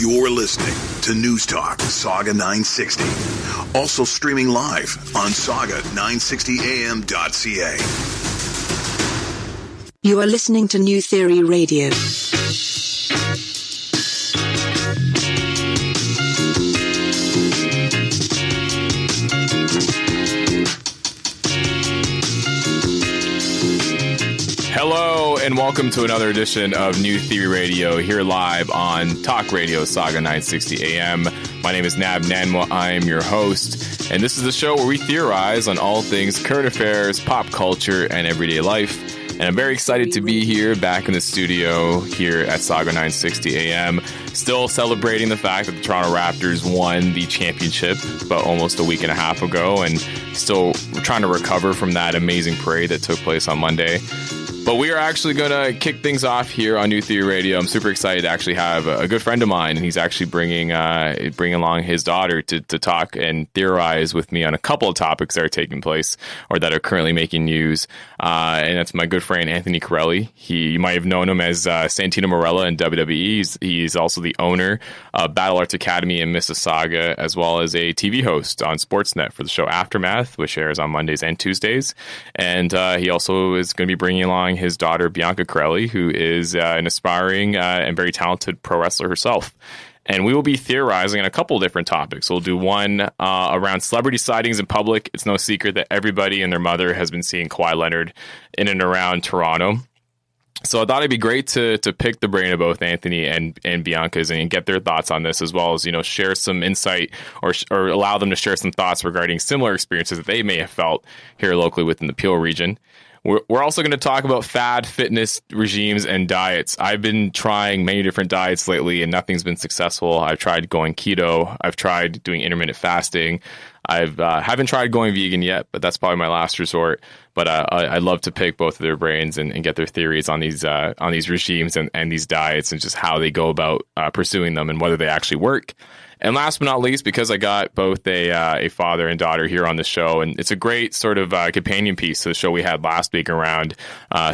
You're listening to News Talk Saga 960. Also streaming live on saga960am.ca. You are listening to New Theory Radio. Hello and welcome to another edition of New Theory Radio here live on Talk Radio Saga 960 AM. My name is Nav Nanwa. I am your host, and this is the show where we theorize on all things current affairs, pop culture, and everyday life. And I'm very excited to be here back in the studio here at Saga 960 AM, still celebrating the fact that the Toronto Raptors won the championship about almost a week and a half ago, and still trying to recover from that amazing parade that took place on Monday. But we are actually going to kick things off here on New Theory Radio. I'm super excited to actually have a good friend of mine, and he's actually bringing along his daughter to talk and theorize with me on a couple of topics that are taking place or that are currently making news. And that's my good friend Anthony Carelli. You might have known him as Santino Marella in WWE. He's also the owner of Battle Arts Academy in Mississauga, as well as a TV host on Sportsnet for the show Aftermath, which airs on Mondays and Tuesdays. And he also is going to be bringing along his daughter, Bianca Carelli, who is an aspiring and very talented pro wrestler herself. And we will be theorizing on a couple of different topics. We'll do one around celebrity sightings in public. It's no secret that everybody and their mother has been seeing Kawhi Leonard in and around Toronto. So I thought it'd be great to pick the brain of both Anthony and Bianca's and get their thoughts on this, as well as, share some insight or allow them to share some thoughts regarding similar experiences that they may have felt here locally within the Peel region. We're also going to talk about fad fitness regimes and diets. I've been trying many different diets lately, and nothing's been successful. I've tried going keto. I've tried doing intermittent fasting. Haven't tried going vegan yet, but that's probably my last resort. But I'd love to pick both of their brains and get their theories on these regimes and these diets and just how they go about pursuing them and whether they actually work. And last but not least, because I got both a father and daughter here on the show, and it's a great sort of companion piece to the show we had last week around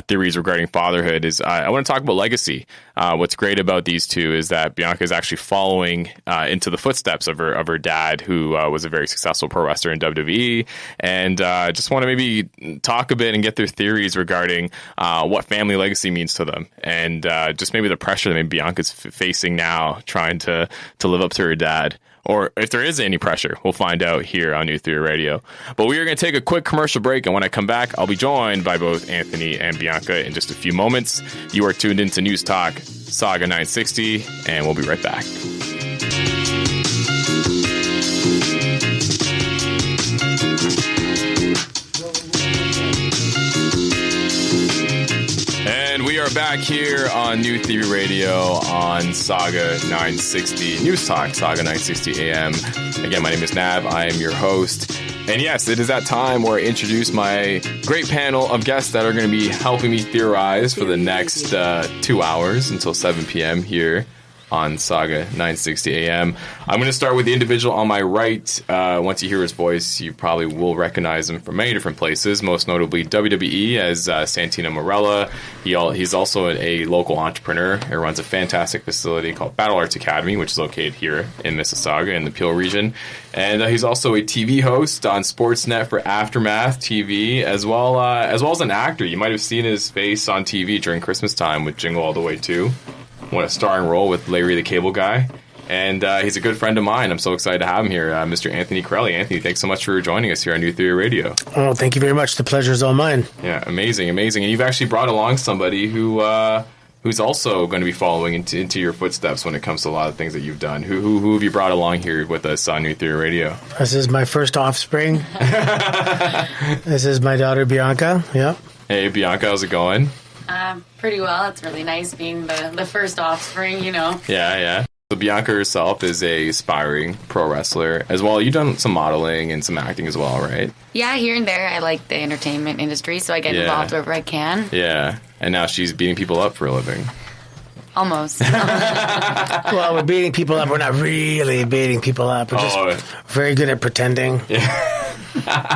theories regarding fatherhood, is I want to talk about legacy. What's great about these two is that Bianca is actually following into the footsteps of her dad, who was a very successful pro wrestler in WWE, and just want to maybe talk a bit and get their theories regarding what family legacy means to them, and just maybe the pressure that maybe Bianca's facing now, trying to live up to her dad. Or if there is any pressure, we'll find out here on New Theory Radio. But we are going to take a quick commercial break, and when I come back, I'll be joined by both Anthony and Bianca in just a few moments. You are tuned into News Talk Saga 960, and we'll be right back. And we are back here on New Theory Radio on Saga 960, News Talk, Saga 960 AM. Again, my name is Nav. I am your host. And yes, it is that time where I introduce my great panel of guests that are going to be helping me theorize for the next 2 hours until 7 p.m. here on Saga 960 AM. I'm going to start with the individual on my right. Once you hear his voice, you probably will recognize him from many different places, most notably WWE as Santino Marella. He's also a local entrepreneur. He runs a fantastic facility called Battle Arts Academy, which is located here in Mississauga in the Peel region. And he's also a TV host on Sportsnet for Aftermath TV, as well as an actor. You might have seen his face on TV during Christmas time with Jingle All the Way 2. What a starring role with Larry the Cable Guy. And he's a good friend of mine. I'm so excited to have him here, Mr. Anthony Carelli. Anthony, thanks so much for joining us here on New Theory Radio. Oh, thank you very much. The pleasure is all mine. Yeah, amazing. And you've actually brought along somebody who's also going to be following into your footsteps when it comes to a lot of things that you've done. Who have you brought along here with us on New Theory Radio? This is my first offspring. This is my daughter, Bianca. Yep. Hey, Bianca, how's it going? Pretty well. It's really nice being the first offspring, Yeah. So Bianca herself is a aspiring pro wrestler as well. You've done some modeling and some acting as well, right? Yeah, here and there. I like the entertainment industry, so I get involved wherever I can. Yeah. And now she's beating people up for a living. Almost. Well, we're beating people up. We're not really beating people up. We're just very good at pretending. Yeah.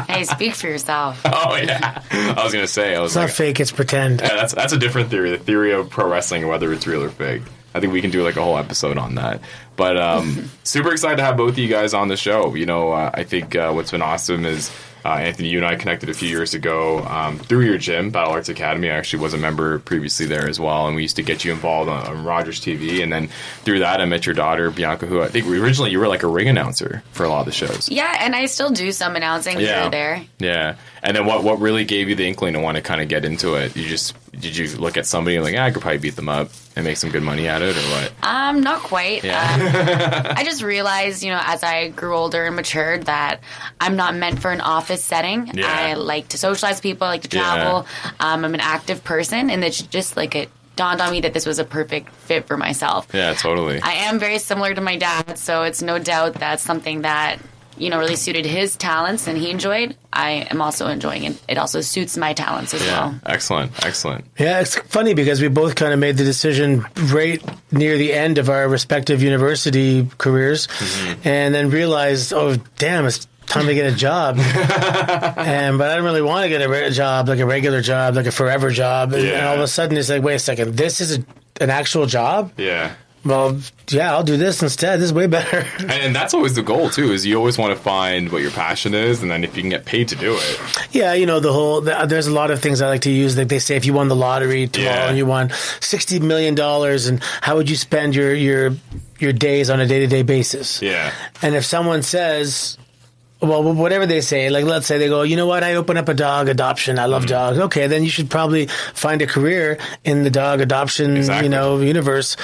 Hey, speak for yourself. Oh, yeah. I was going to say. It's not fake, it's pretend. Yeah, that's a different theory. The theory of pro wrestling, whether it's real or fake. I think we can do like a whole episode on that. But super excited to have both of you guys on the show. You know, I think what's been awesome is Anthony, you and I connected a few years ago through your gym, Battle Arts Academy. I actually was a member previously there as well, and we used to get you involved on Rogers TV. And then through that, I met your daughter, Bianca, who I think originally you were like a ring announcer for a lot of the shows. Yeah, and I still do some announcing here or there. Yeah. And then what really gave you the inkling to want to kind of get into it? Did you look at somebody and like, I could probably beat them up and make some good money at it, or what? Not quite. Yeah. I just realized, as I grew older and matured, that I'm not meant for an office setting. Yeah. I like to socialize with people, I like to travel. Yeah. I'm an active person, and it's just like it dawned on me that this was a perfect fit for myself. Yeah, totally. I am very similar to my dad, so it's no doubt that's something that really suited his talents and he enjoyed. I am also enjoying it. It also suits my talents as well. Excellent. Yeah, it's funny because we both kind of made the decision right near the end of our respective university careers and then realized, oh, damn, it's time to get a job. But I didn't really want to get a job, like a regular job, like a forever job. And all of a sudden it's like, wait a second, this is an actual job? Yeah. Well, yeah, I'll do this instead. This is way better. And that's always the goal, too, is you always want to find what your passion is, and then if you can get paid to do it. Yeah, there's a lot of things I like to use. Like they say, if you won the lottery tomorrow and you won $60 million, and how would you spend your days on a day-to-day basis? Yeah. And if someone says, well, whatever they say, like let's say they go, you know what, I open up a dog adoption. I love dogs. Okay, then you should probably find a career in the dog adoption, universe,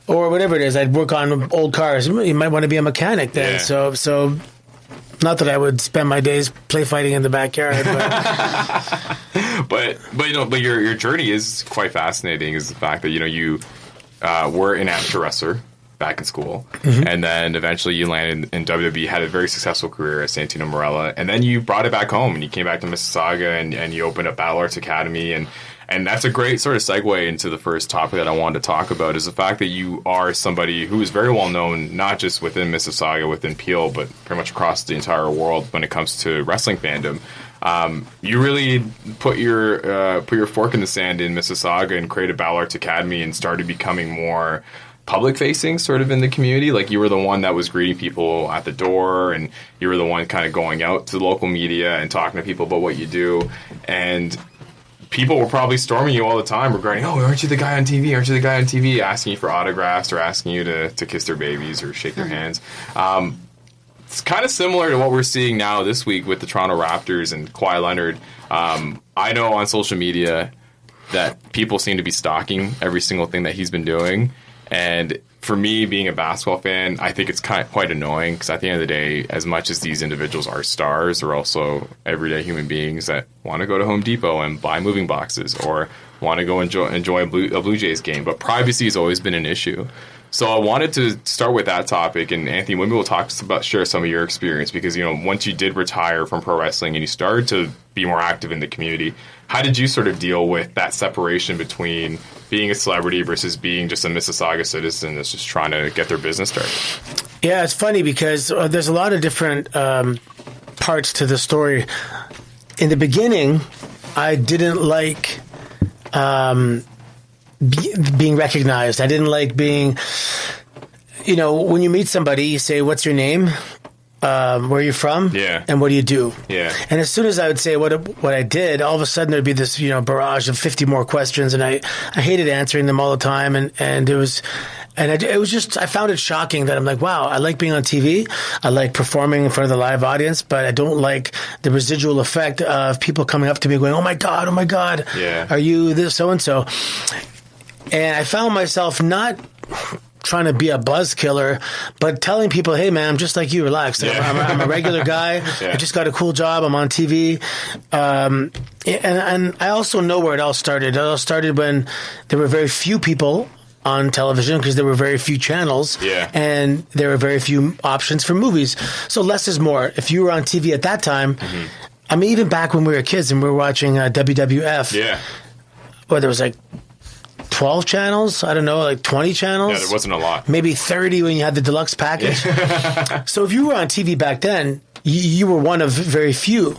or whatever it is. I'd work on old cars. You might want to be a mechanic then. Yeah. So not that I would spend my days play fighting in the backyard. But your journey is quite fascinating. Is the fact that you were an amateur wrestler back in school, and then eventually you landed in WWE, had a very successful career at Santino Marella, and then you brought it back home and you came back to Mississauga and you opened up Battle Arts Academy, and that's a great sort of segue into the first topic that I wanted to talk about, is the fact that you are somebody who is very well known, not just within Mississauga, within Peel, but pretty much across the entire world when it comes to wrestling fandom. You really put your fork in the sand in Mississauga and created Battle Arts Academy and started becoming more public facing sort of in the community. Like you were the one that was greeting people at the door, and you were the one kind of going out to the local media and talking to people about what you do. And people were probably storming you all the time regarding, oh, aren't you the guy on TV? Aren't you the guy on TV? Asking you for autographs or asking you to kiss their babies or shake their hands. It's kind of similar to what we're seeing now this week with the Toronto Raptors and Kawhi Leonard. I know on social media that people seem to be stalking every single thing that he's been doing. And for me, being a basketball fan, I think it's quite annoying because at the end of the day, as much as these individuals are stars, they're also everyday human beings that want to go to Home Depot and buy moving boxes or want to go enjoy a Blue Jays game. But privacy has always been an issue. So I wanted to start with that topic. And Anthony, maybe we'll share some of your experience because, once you did retire from pro wrestling and you started to be more active in the community, how did you sort of deal with that separation between being a celebrity versus being just a Mississauga citizen that's just trying to get their business started? Yeah, it's funny because there's a lot of different parts to the story. In the beginning, I didn't like being recognized. I didn't like being, when you meet somebody, you say, what's your name? Where are you from? Yeah. And what do you do? Yeah. And as soon as I would say what I did, all of a sudden there'd be this, barrage of 50 more questions, and I hated answering them all the time, and it was just, I found it shocking that I'm like, wow, I like being on TV, I like performing in front of the live audience, but I don't like the residual effect of people coming up to me going, oh my God, yeah, are you this so-and-so? And I found myself not trying to be a buzz killer, but telling people, hey man, I'm just like you, relax. Yeah. I'm a regular guy. Yeah. I just got a cool job. I'm on TV. And I also know where it all started. It all started when there were very few people on television because there were very few channels, and there were very few options for movies. So less is more. If you were on TV at that time, I mean, even back when we were kids and we were watching WWF, well, there was like 12 channels, I don't know, like 20 channels. Yeah, there wasn't a lot. Maybe 30 when you had the deluxe package. So if you were on TV back then, you were one of very few,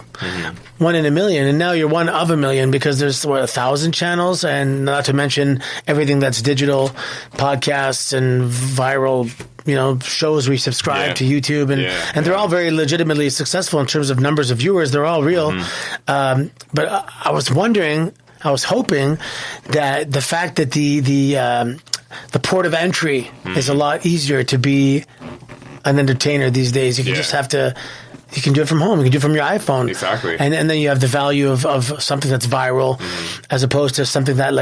one in a million, and now you're one of a million because there's 1,000 channels, and not to mention everything that's digital, podcasts and viral, shows we subscribe to YouTube, and they're all very legitimately successful in terms of numbers of viewers. They're all real. But I was hoping that the fact that the port of entry is a lot easier to be an entertainer these days. You can just you can do it from home. You can do it from your iPhone. Exactly. And then you have the value of something that's viral as opposed to something that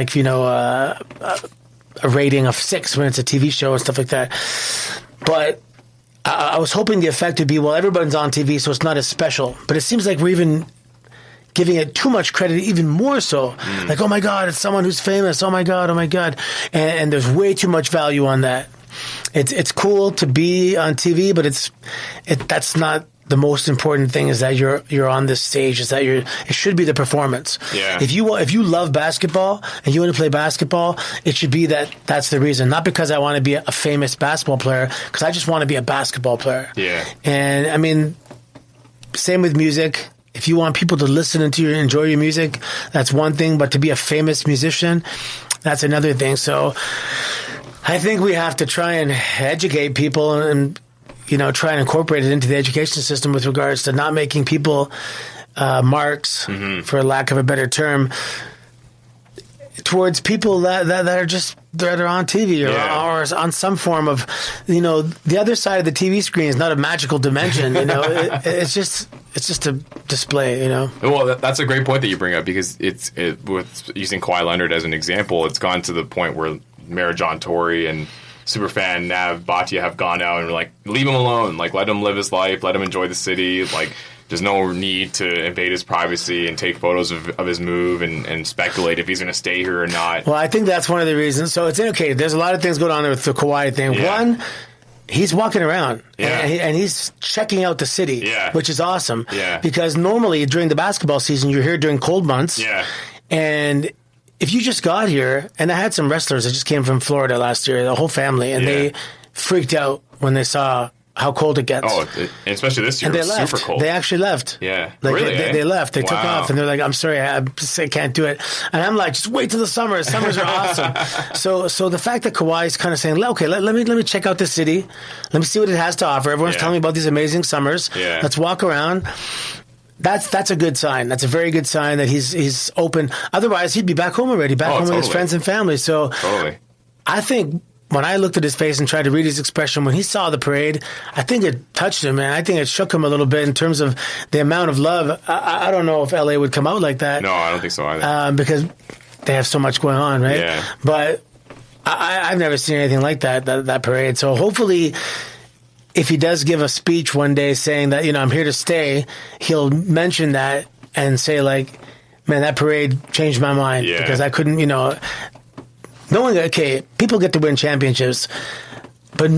a rating of 6 when it's a TV show and stuff like that. But I was hoping the effect would be, well, everyone's on TV, so it's not as special. But it seems like we're even giving it too much credit, even more so. Like, oh my God, it's someone who's famous. Oh my God. And there's way too much value on that. It's cool to be on TV, but that's not the most important thing. Is that you're on this stage. Is that it should be the performance. Yeah. If you love basketball and you want to play basketball, it should be that's the reason. Not because I want to be a famous basketball player, because I just want to be a basketball player. Yeah. And I mean, same with music. If you want people to listen and to enjoy your music, that's one thing. But to be a famous musician, that's another thing. So I think we have to try and educate people and try and incorporate it into the education system with regards to not making people marks, for lack of a better term, towards people that are on TV or on some form of, the other side of the TV screen is not a magical dimension. It's just a display. Well, that's a great point that you bring up, because with using Kawhi Leonard as an example, it's gone to the point where Mayor John Tory and superfan Nav Nanwa have gone out and were like, leave him alone, like let him live his life, let him enjoy the city, like there's no need to invade his privacy and take photos of his move and speculate if he's going to stay here or not. Well, I think that's one of the reasons. So it's okay. There's a lot of things going on with the Kawhi thing. Yeah. One, he's walking around and he's checking out the city, which is awesome. Yeah. Because normally during the basketball season, you're here during cold months. Yeah. And if you just got here, and I had some wrestlers that just came from Florida last year, the whole family, and they freaked out when they saw how cold it gets. Oh, especially this year, and they it was left. super cold. They actually left. Yeah. Like really? They left. They took off, and they're like, I'm sorry, I can't do it. And I'm like, just wait till the summer. Summers are awesome. So the fact that Kawhi's kind of saying, okay, let me check out the city. Let me see what it has to offer. Everyone's telling me about these amazing summers. Yeah. Let's walk around. That's a good sign. That's a very good sign that he's open. Otherwise, he'd be back home already, home with his friends and family. So I think when I looked at his face and tried to read his expression when he saw the parade, I think it touched him, man. I think it shook him a little bit in terms of the amount of love. I don't know if LA would come out like that. No, I don't think so either. Because they have so much going on, right? Yeah. But I've never seen anything like that parade. So hopefully, if he does give a speech one day saying that, I'm here to stay, he'll mention that and say, like, man, that parade changed my mind because I couldn't, knowing that, okay, people get to win championships, but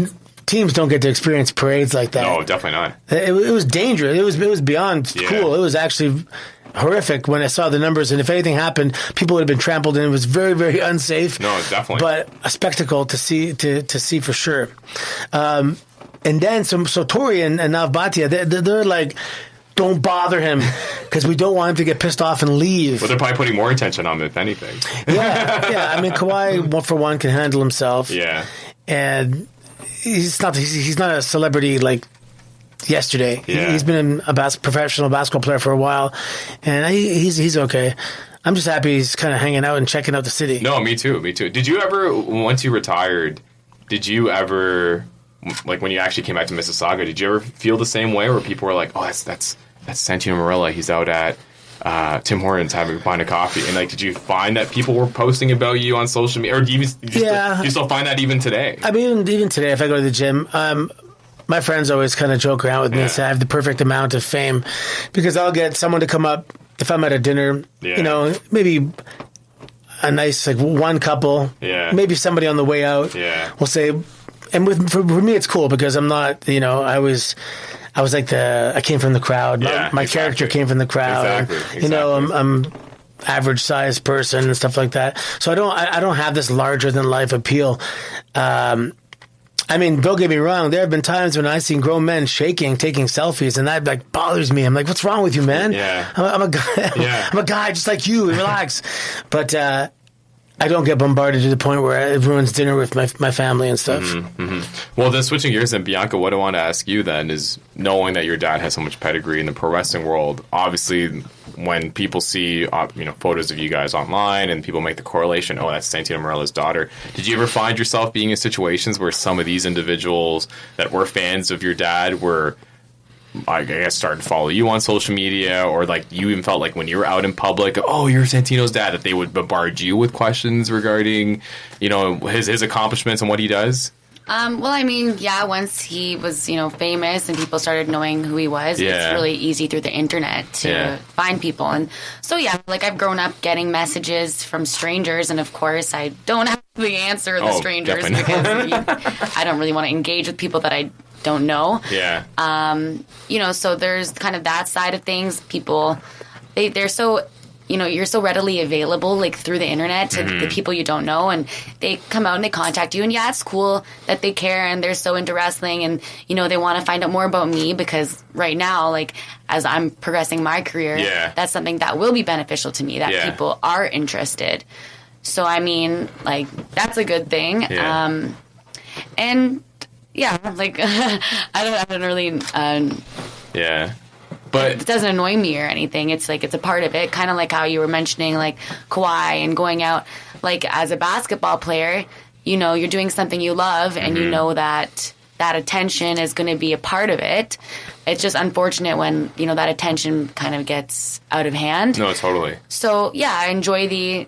teams don't get to experience parades like that. No, definitely not. It was dangerous. It was beyond cool. It was actually horrific when I saw the numbers, and if anything happened, people would have been trampled, and it was very, very unsafe. No, definitely. But a spectacle to see for sure. And then, so Tori and Nav Nanwa, they're like, don't bother him because we don't want him to get pissed off and leave. Well, they're probably putting more attention on him, if anything. Yeah. I mean, Kawhi, for one, can handle himself. Yeah. And he's not a celebrity like yesterday. Yeah. He's been a professional basketball player for a while, and he's okay. I'm just happy he's kind of hanging out and checking out the city. No, me too. Did you ever, once you retired, like when you actually came back to Mississauga, did you ever feel the same way where people were like, oh, that's Santino Marella, he's out at Tim Hortons having a pint of coffee, and like, did you find that people were posting about you on social media, or do you still find that even today? I mean, even today, if I go to the gym, my friends always kind of joke around with me and say I have the perfect amount of fame, because I'll get someone to come up if I'm at a dinner, maybe a nice like one couple, maybe somebody on the way out, will say. And for me, it's cool because I'm not, I was like I came from the crowd. My character came from the crowd. Exactly. I'm average sized person and stuff like that. So I don't have this larger than life appeal. I mean, don't get me wrong. There have been times when I've seen grown men shaking, taking selfies, and that like bothers me. I'm like, what's wrong with you, man? Yeah. I'm a guy. Yeah. I'm a guy just like you. Relax. But I don't get bombarded to the point where it ruins dinner with my family and stuff. Well, then switching gears, then Bianca, what I want to ask you then is, knowing that your dad has so much pedigree in the pro wrestling world, obviously when people see photos of you guys online and people make the correlation, oh, that's Santino Marella's daughter. Did you ever find yourself being in situations where some of these individuals that were fans of your dad were, I guess, starting to follow you on social media, or like you even felt like when you were out in public, oh, you're Santino's dad, that they would bombard you with questions regarding, his accomplishments and what he does? Well, I mean, yeah, once he was, famous and people started knowing who he was, it's really easy through the internet to find people. And so, yeah, like I've grown up getting messages from strangers, and of course I don't have to answer the strangers because I don't really want to engage with people that I don't know. Yeah. So there's kind of that side of things. People, they're so, you're so readily available, like through the internet to the people you don't know, and they come out and they contact you, and yeah, it's cool that they care and they're so into wrestling, and they want to find out more about me, because right now, like as I'm progressing my career, that's something that will be beneficial to me, that people are interested. So I mean, like that's a good thing. And yeah, like I don't really. But it doesn't annoy me or anything. It's like it's a part of it. Kind of like how you were mentioning, like Kawhi and going out. Like as a basketball player, you're doing something you love, and you know that attention is going to be a part of it. It's just unfortunate when that attention kind of gets out of hand. No, totally. So yeah, I enjoy the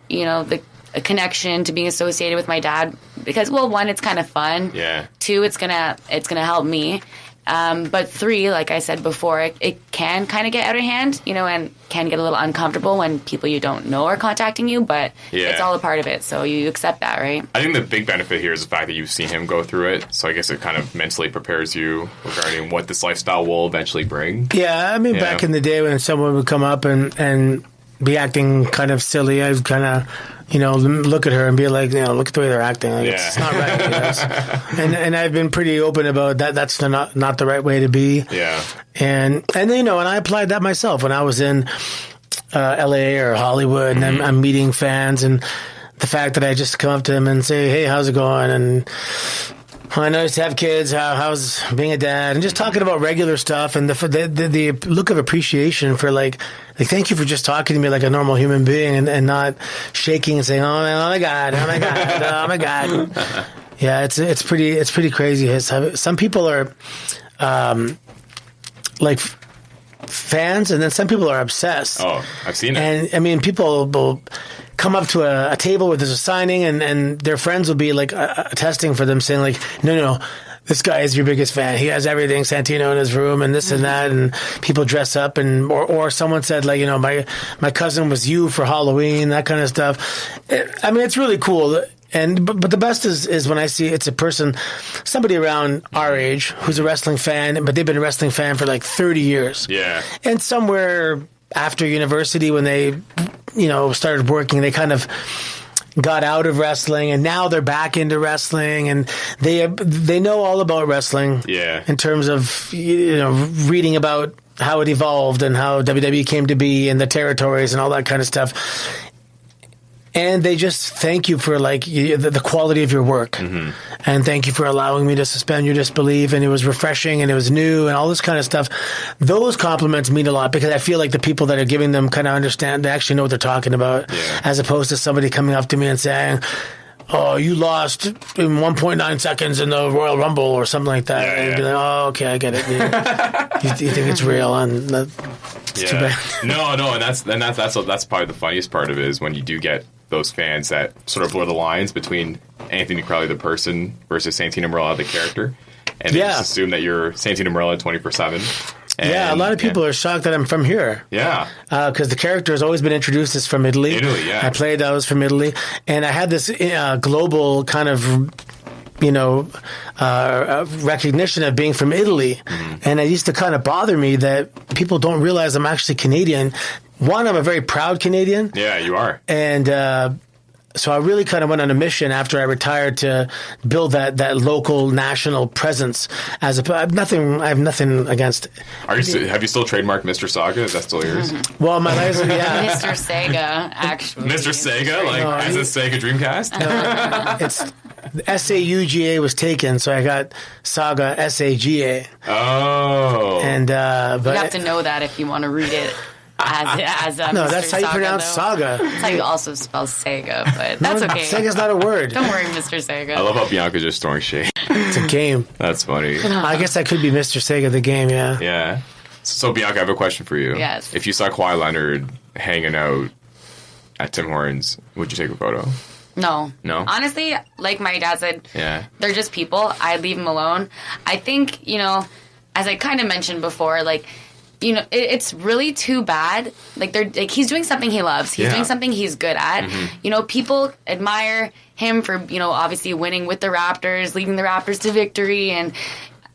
a connection to being associated with my dad because, well, one, it's kind of fun. Yeah. Two, it's gonna help me. But three, like I said before, it can kind of get out of hand, and can get a little uncomfortable when people you don't know are contacting you, but it's all a part of it, so you accept that, right? I think the big benefit here is the fact that you've seen him go through it, so I guess it kind of mentally prepares you regarding what this lifestyle will eventually bring. Yeah, I mean, back in the day when someone would come up and be acting kind of silly, I was kind of... look at her and be like, look at the way they're acting. Like, it's not right. And I've been pretty open about that. That's not the right way to be. Yeah. And and I applied that myself when I was in LA or Hollywood, and I'm meeting fans, and the fact that I just come up to them and say, hey, how's it going? And I noticed to have kids. How's being a dad? And just talking about regular stuff, and the look of appreciation for like thank you for just talking to me like a normal human being, and not shaking and saying, oh my god, oh my god, oh my god. Yeah, it's pretty crazy. Some people are like fans, and then some people are obsessed. Oh, I've seen it. And I mean, people will come up to a table where there's a signing, and their friends will be like attesting for them, saying like, no, this guy is your biggest fan. He has everything, Santino in his room, and this and that, and people dress up, and or someone said like, my cousin was you for Halloween, that kind of stuff. I mean, it's really cool. But the best is when I see it's a person, somebody around our age who's a wrestling fan, but they've been a wrestling fan for like 30 years. Yeah. And somewhere after university, when they, started working, they kind of got out of wrestling, and now they're back into wrestling, and they know all about wrestling. Yeah. In terms of reading about how it evolved and how WWE came to be and the territories and all that kind of stuff. And they just thank you for like the quality of your work, and thank you for allowing me to suspend your disbelief. And it was refreshing, and it was new, and all this kind of stuff. Those compliments mean a lot, because I feel like the people that are giving them kind of understand, they actually know what they're talking about, as opposed to somebody coming up to me and saying, oh, you lost in 1.9 seconds in the Royal Rumble or something like that. And be like, oh, okay, I get it. You think it's real, and it's too bad. No, and that's probably the funniest part of it, is when you do get those fans that sort of blur the lines between Anthony Carelli the person versus Santino Marella the character, and they just assume that you're Santino Marella 24/7. Yeah, a lot of people are shocked that I'm from here. Yeah. Because the character has always been introduced as from Italy. I was from Italy. And I had this global kind of, recognition of being from Italy. And it used to kind of bother me that people don't realize I'm actually Canadian. One, I'm a very proud Canadian. Yeah, you are. And So I really kind of went on a mission after I retired to build that local national presence. I have nothing against. Have you still trademarked Mr. Saga? Is that still yours? Well, my license, yeah. Mr. Sega, actually. Mr. Sega, as a Sega Dreamcast. It's SAUGA was taken, so I got Saga SAGA. Oh, and but you have to know that if you want to read it. As no, Mr. that's how you Saga, pronounce though. Saga. That's how you also spell Sega, but that's okay. Sega's not a word. Don't worry, Mr. Sega. I love how Bianca's just throwing shade. It's a game. That's funny. I guess that could be Mr. Sega, the game, yeah. Yeah. So, Bianca, I have a question for you. Yes. If you saw Kawhi Leonard hanging out at Tim Hortons, would you take a photo? No. No? Honestly, like my dad said, Yeah. they're just people. I'd leave them alone. I think, as I kind of mentioned before, it's really too bad. He's doing something he loves. He's doing something he's good at. Mm-hmm. People admire him for, obviously winning with the Raptors, leading the Raptors to victory. And,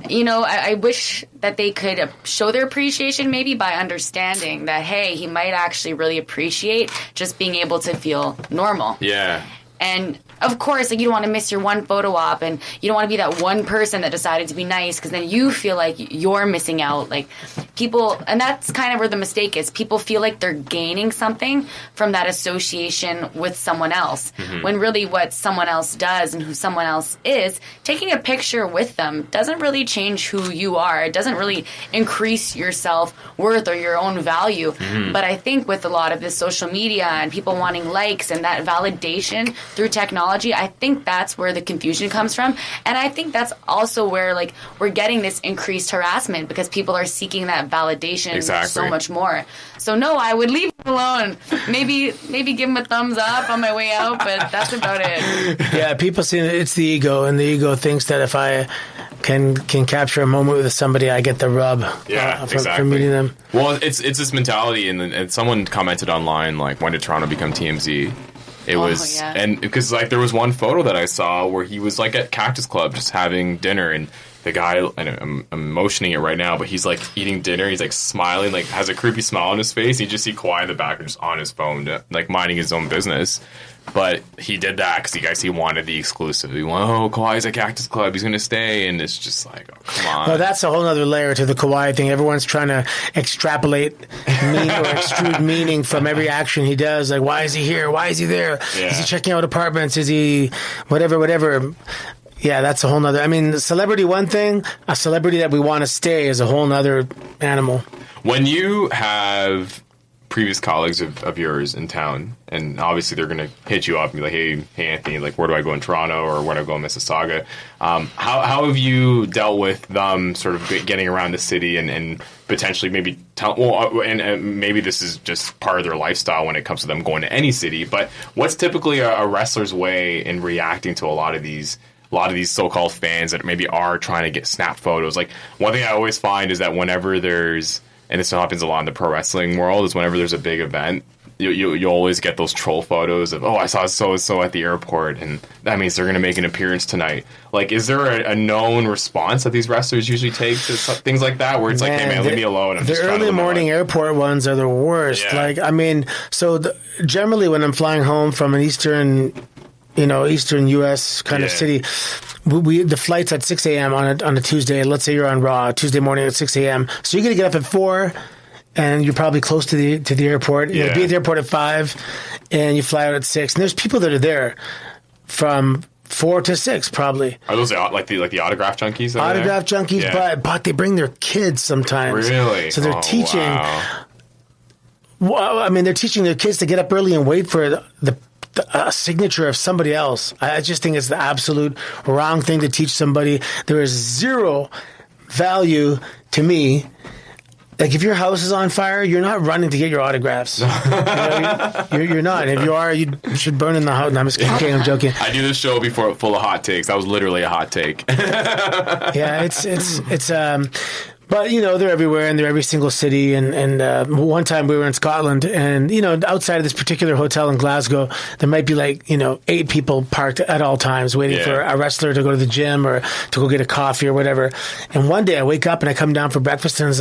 I wish that they could show their appreciation maybe by understanding that, hey, he might actually really appreciate just being able to feel normal. Yeah. And of course, you don't want to miss your one photo op, and you don't want to be that one person that decided to be nice, because then you feel like you're missing out. People, and that's kind of where the mistake is. People feel like they're gaining something from that association with someone else, when really what someone else does and who someone else is, taking a picture with them doesn't really change who you are. It doesn't really increase your self-worth or your own value. But I think with a lot of this social media and people wanting likes and that validation through technology, I think that's where the confusion comes from. And I think that's also where we're getting this increased harassment, because people are seeking that validation so much more. So no, I would leave it alone. Maybe give him a thumbs up on my way out, but that's about it. Yeah, people see it's the ego, and the ego thinks that if I can capture a moment with somebody, I get the rub. From meeting them. Well, it's this mentality, and someone commented online, when did Toronto become TMZ? It was, and because there was one photo that I saw where he was at Cactus Club just having dinner, and the guy, and I'm motioning it right now, but he's eating dinner, he's smiling, has a creepy smile on his face. You just see Kawhi in the background just on his phone, minding his own business. But he did that because he wanted the exclusive. He went, Kawhi's at Cactus Club, he's going to stay. And it's just come on. Well, that's a whole other layer to the Kawhi thing. Everyone's trying to extrapolate meaning or extrude meaning from every action he does. Why is he here? Why is he there? Yeah. Is he checking out apartments? Is he whatever? Yeah, that's a whole nother. I mean, celebrity one thing, a celebrity that we want to stay is a whole nother animal. When you have previous colleagues of yours in town, and obviously they're going to hit you up and be like, hey Anthony, where do I go in Toronto, or where do I go in Mississauga? How have you dealt with them sort of getting around the city and potentially maybe and maybe this is just part of their lifestyle when it comes to them going to any city, but what's typically a wrestler's way in reacting to a lot of these so-called fans that maybe are trying to get snap photos? One thing I always find is that whenever there's, and this happens a lot in the pro wrestling world, is whenever there's a big event, you always get those troll photos of, I saw so-and-so at the airport, and that means they're going to make an appearance tonight. Is there a known response that these wrestlers usually take to things like that, where it's hey man, leave me alone. I'm just the early morning airport ones are the worst. Yeah. Generally when I'm flying home from an Eastern U.S. kind of city, the flight's at 6 a.m. on a Tuesday. Let's say you're on Raw Tuesday morning at 6 a.m. So you're going to get up at 4, and you're probably close to the airport. You're going to be at the airport at 5, and you fly out at 6. And there's people that are there from 4 to 6 probably. Are those the autograph junkies? Autograph junkies, but they bring their kids sometimes. Really? So they're teaching. Wow. Well, they're teaching their kids to get up early and wait for the signature of somebody else. I just think it's the absolute wrong thing to teach somebody. There is zero value to me. If your house is on fire, you're not running to get your autographs. You're not. If you are, you should burn in the house. No, I'm just kidding. I'm joking. I do this show before full of hot takes. That was literally a hot take. Yeah, it's but they're everywhere, and they're every single city. And one time we were in Scotland, and outside of this particular hotel in Glasgow, there might be 8 people parked at all times waiting for a wrestler to go to the gym or to go get a coffee or whatever. And one day I wake up and I come down for breakfast, and it's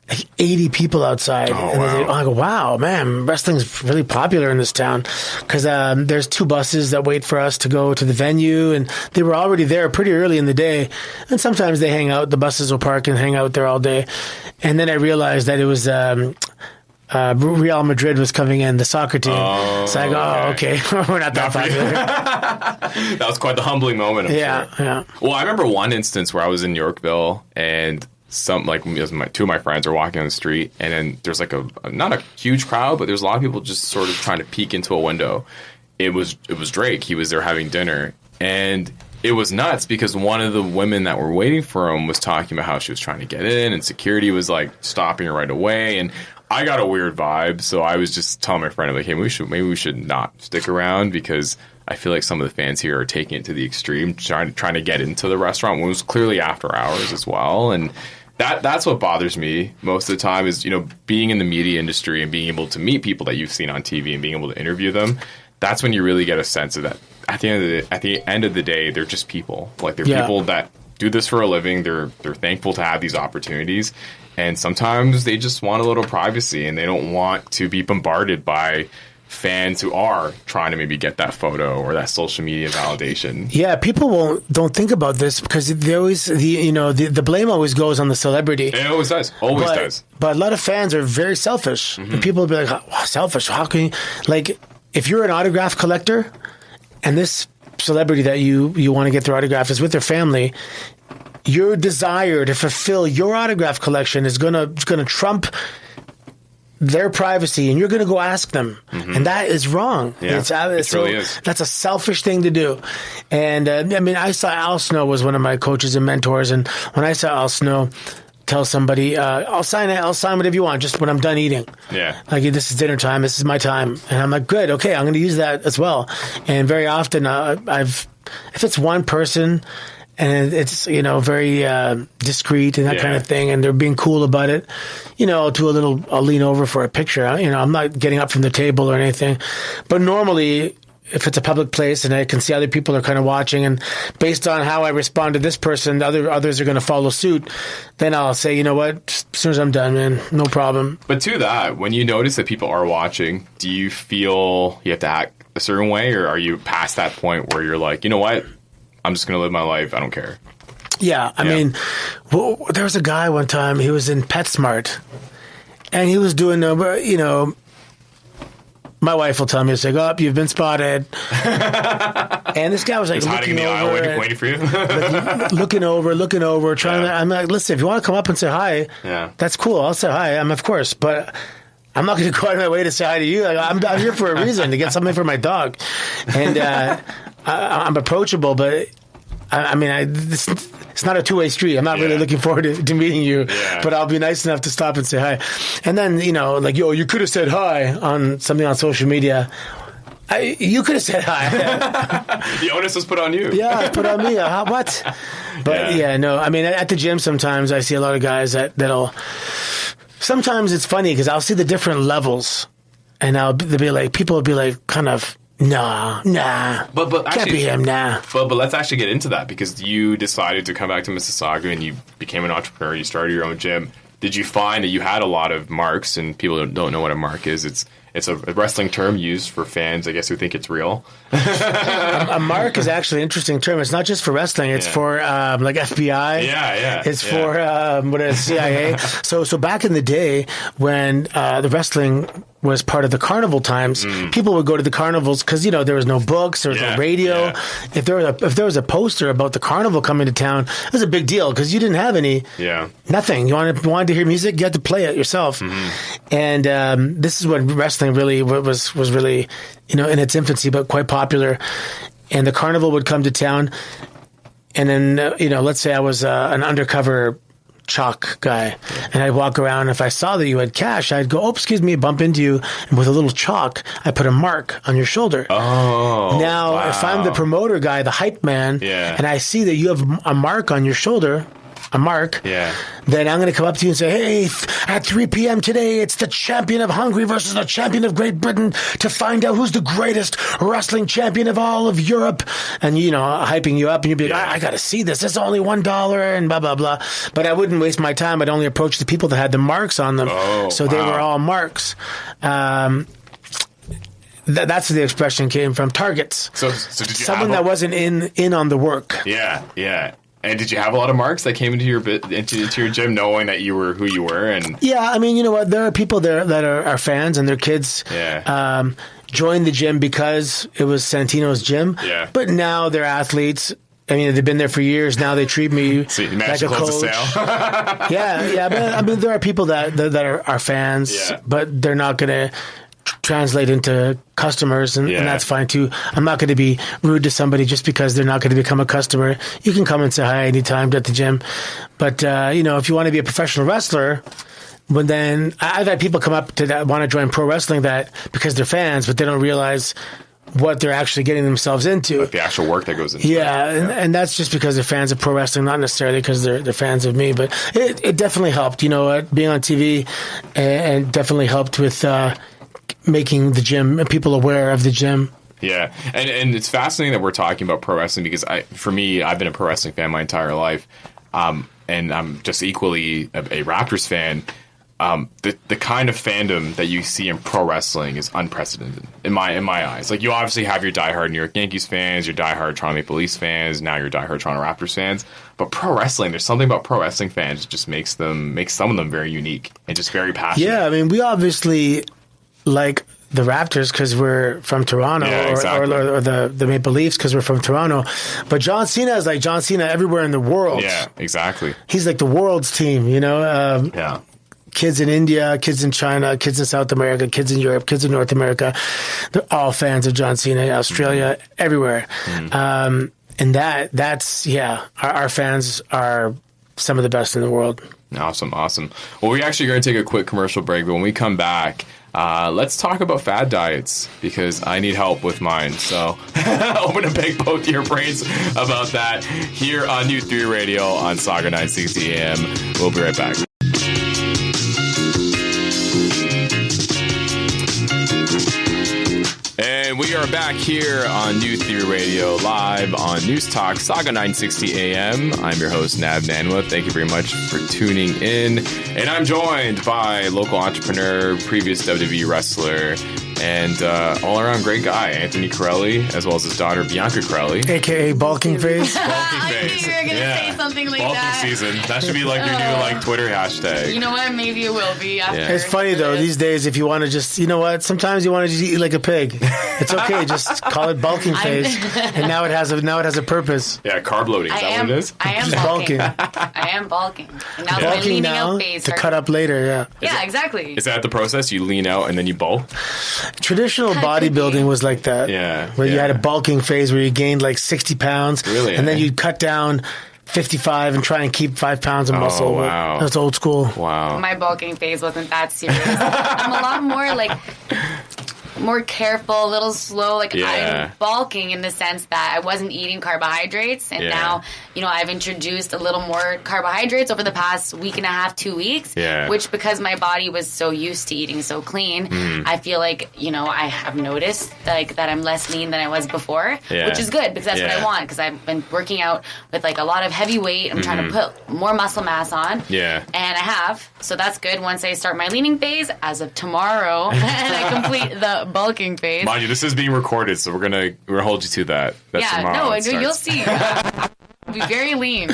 like 80 people outside. And I go, wow, man, wrestling's really popular in this town. Because there's 2 buses that wait for us to go to the venue, and they were already there pretty early in the day. And sometimes they hang out. The buses will park and hang out there all day. And then I realized that it was Real Madrid was coming in, the soccer team. So I go, okay. We're not that popular. That was quite the humbling moment. I'm sure. Yeah. Well, I remember one instance where I was in Yorkville, and two of my friends are walking on the street, and then there's like not a huge crowd, but there's a lot of people just sort of trying to peek into a window. It was Drake. He was there having dinner, and it was nuts because one of the women that were waiting for him was talking about how she was trying to get in, and security was like stopping her right away. And I got a weird vibe, so I was just telling my friend, like, hey, maybe we should not stick around, because I feel like some of the fans here are taking it to the extreme, trying to get into the restaurant when it was clearly after hours as well. And that's what bothers me most of the time is, being in the media industry and being able to meet people that you've seen on TV and being able to interview them. That's when you really get a sense of that. At the end of the day, they're just people. Like, they're people that do this for a living. They're thankful to have these opportunities. And sometimes they just want a little privacy, and they don't want to be bombarded by fans who are trying to maybe get that photo or that social media validation. Yeah, people don't think about this because they always the blame always goes on the celebrity. It always does. Does. But a lot of fans are very selfish. Mm-hmm. And people will be like, oh, selfish? How can you? Like, if you're an autograph collector and this celebrity that you want to get their autograph is with their family, your desire to fulfill your autograph collection is gonna trump their privacy, and you're going to go ask them. Mm-hmm. And that is wrong. Yeah, it really is. That's a selfish thing to do. And I saw Al Snow was one of my coaches and mentors, and when I saw Al Snow tell somebody, I'll sign whatever you want, just when I'm done eating. Yeah. Like, this is dinner time, this is my time. And I'm like, good, okay, I'm going to use that as well. And very often, if it's one person and it's, very discreet and that kind of thing, and they're being cool about it, I'll lean over for a picture. I'm not getting up from the table or anything. But normally, if it's a public place and I can see other people are kind of watching, and based on how I respond to this person, others are going to follow suit, then I'll say, you know what, just as soon as I'm done, man, no problem. But to that, when you notice that people are watching, do you feel you have to act a certain way, or are you past that point where you're like, you know what, I'm just going to live my life, I don't care? Yeah, I mean, there was a guy one time, he was in PetSmart, and he was doing, my wife will tell me, it's like, oh, you've been spotted. And this guy was like hiding in the aisle waiting for you. looking over, trying to, I'm like, listen, if you want to come up and say hi, that's cool, I'll say hi, of course, but I'm not going to go out of my way to say hi to you. Like, I'm here for a reason, to get something for my dog. And I'm approachable, but it's not a two-way street. I'm not really looking forward to meeting you, but I'll be nice enough to stop and say hi. And then, you could have said hi on something on social media. You could have said hi. The onus was put on you. Yeah, it's put on me. What? But at the gym sometimes I see a lot of guys that'll. Sometimes it's funny because I'll see the different levels, and people will be like, kind of. Nah. But can't actually, be him, nah. But let's actually get into that, because you decided to come back to Mississauga and you became an entrepreneur. You started your own gym. Did you find that you had a lot of marks? And people don't know what a mark is. It's a wrestling term used for fans, I guess, who think it's real. A mark is actually an interesting term. It's not just for wrestling. It's for like FBI. Yeah. It's for CIA. So back in the day when the wrestling was part of the carnival times, people would go to the carnivals because there was no books, there was no radio. Yeah. If there was a poster about the carnival coming to town, it was a big deal because you didn't have any nothing. You wanted to hear music, you had to play it yourself. And this is when wrestling really was really in its infancy, but quite popular. And the carnival would come to town, and then let's say I was an undercover chalk guy, and I'd walk around. If I saw that you had cash, I'd go, oh, excuse me, bump into you, and with a little chalk, I put a mark on your shoulder. Oh, now, if I'm the promoter guy, the hype man, and I see that you have a mark on your shoulder, a mark, then I'm going to come up to you and say, hey, at 3 p.m. today, it's the champion of Hungary versus the champion of Great Britain to find out who's the greatest wrestling champion of all of Europe. And, hyping you up, and you'd be like, I got to see this. It's only $1 and blah, blah, blah. But I wouldn't waste my time. I'd only approach the people that had the marks on them. They were all marks. That's where the expression came from. Targets. So did you someone that wasn't in on the work? Yeah. And did you have a lot of marks that came into your gym, knowing that you were who you were? And yeah, I mean, you know what? There are people there that are fans, and their kids joined the gym because it was Santino's gym. Yeah. But now they're athletes. I mean, they've been there for years. Now they treat me like a coach. Yeah. But I mean, there are people that are fans, but they're not going to translate into customers, and that's fine too. I'm not going to be rude to somebody just because they're not going to become a customer. You can come and say hi anytime at the gym, but if you want to be a professional wrestler, then I've had people come up to that want to join pro wrestling that because they're fans, but they don't realize what they're actually getting themselves into, like the actual work that goes into and that's just because they're fans of pro wrestling, not necessarily because they're fans of me. But it definitely helped, being on TV, and definitely helped with making the gym, people aware of the gym. Yeah, and it's fascinating that we're talking about pro wrestling because I've been a pro wrestling fan my entire life, and I'm just equally a Raptors fan. The kind of fandom that you see in pro wrestling is unprecedented in my eyes. Like, you obviously have your diehard New York Yankees fans, your diehard Toronto Maple Leafs fans, now your diehard Toronto Raptors fans. But pro wrestling, there's something about pro wrestling fans that just makes some of them very unique and just very passionate. Yeah, I mean, we obviously like the Raptors because we're from Toronto, or the Maple Leafs because we're from Toronto. But John Cena is like John Cena everywhere in the world. Yeah, exactly. He's like the world's team, Kids in India, kids in China, kids in South America, kids in Europe, kids in North America. They're all fans of John Cena, Australia, everywhere. And that's our fans are some of the best in the world. Awesome. Well, we're actually going to take a quick commercial break, but when we come back, let's talk about Fad Diets, because I need help with mine. So I'm going to pick both your brains about that here on New Theory Radio on Saga 960 AM. We'll be right back. And we are back here on New Theory Radio, live on News Talk, Saga 960 AM. I'm your host, Nav Nanwa. Thank you very much for tuning in. And I'm joined by local entrepreneur, previous WWE wrestler, and all-around great guy, Anthony Carelli, as well as his daughter, Bianca Carelli. A.K.A. Bulking Face. I knew you were going to say something like Bulking that. Bulking season. That should be like your new Twitter hashtag. You know what? Maybe it will be after. It's funny, though, these days, if you want to just, sometimes you want to just eat like a pig. It's okay. Just call it Bulking Face. And now it has a purpose. Yeah, carb loading. Is that what it is? I am bulking. I am bulking. And now my leaning out phase. To cut up later, Yeah, exactly. Is that the process? You lean out and then you bulk? Traditional bodybuilding was like that. Yeah. Where you had a bulking phase where you gained like 60 pounds. Really? And then you'd cut down 55 and try and keep 5 pounds of muscle. Oh, wow. That's old school. Wow. My bulking phase wasn't that serious. I'm a lot more careful, a little slow. I'm bulking in the sense that I wasn't eating carbohydrates, and now, I've introduced a little more carbohydrates over the past week and a half, 2 weeks, which, because my body was so used to eating so clean, I feel like, I have noticed that I'm less lean than I was before, which is good, because that's what I want, because I've been working out with a lot of heavy weight. I'm trying to put more muscle mass on, and I have, so that's good. Once I start my leaning phase, as of tomorrow, and I complete the bulking phase. Mind you, this is being recorded, so we're gonna hold you to that. That's tomorrow you'll see. I'll be very lean.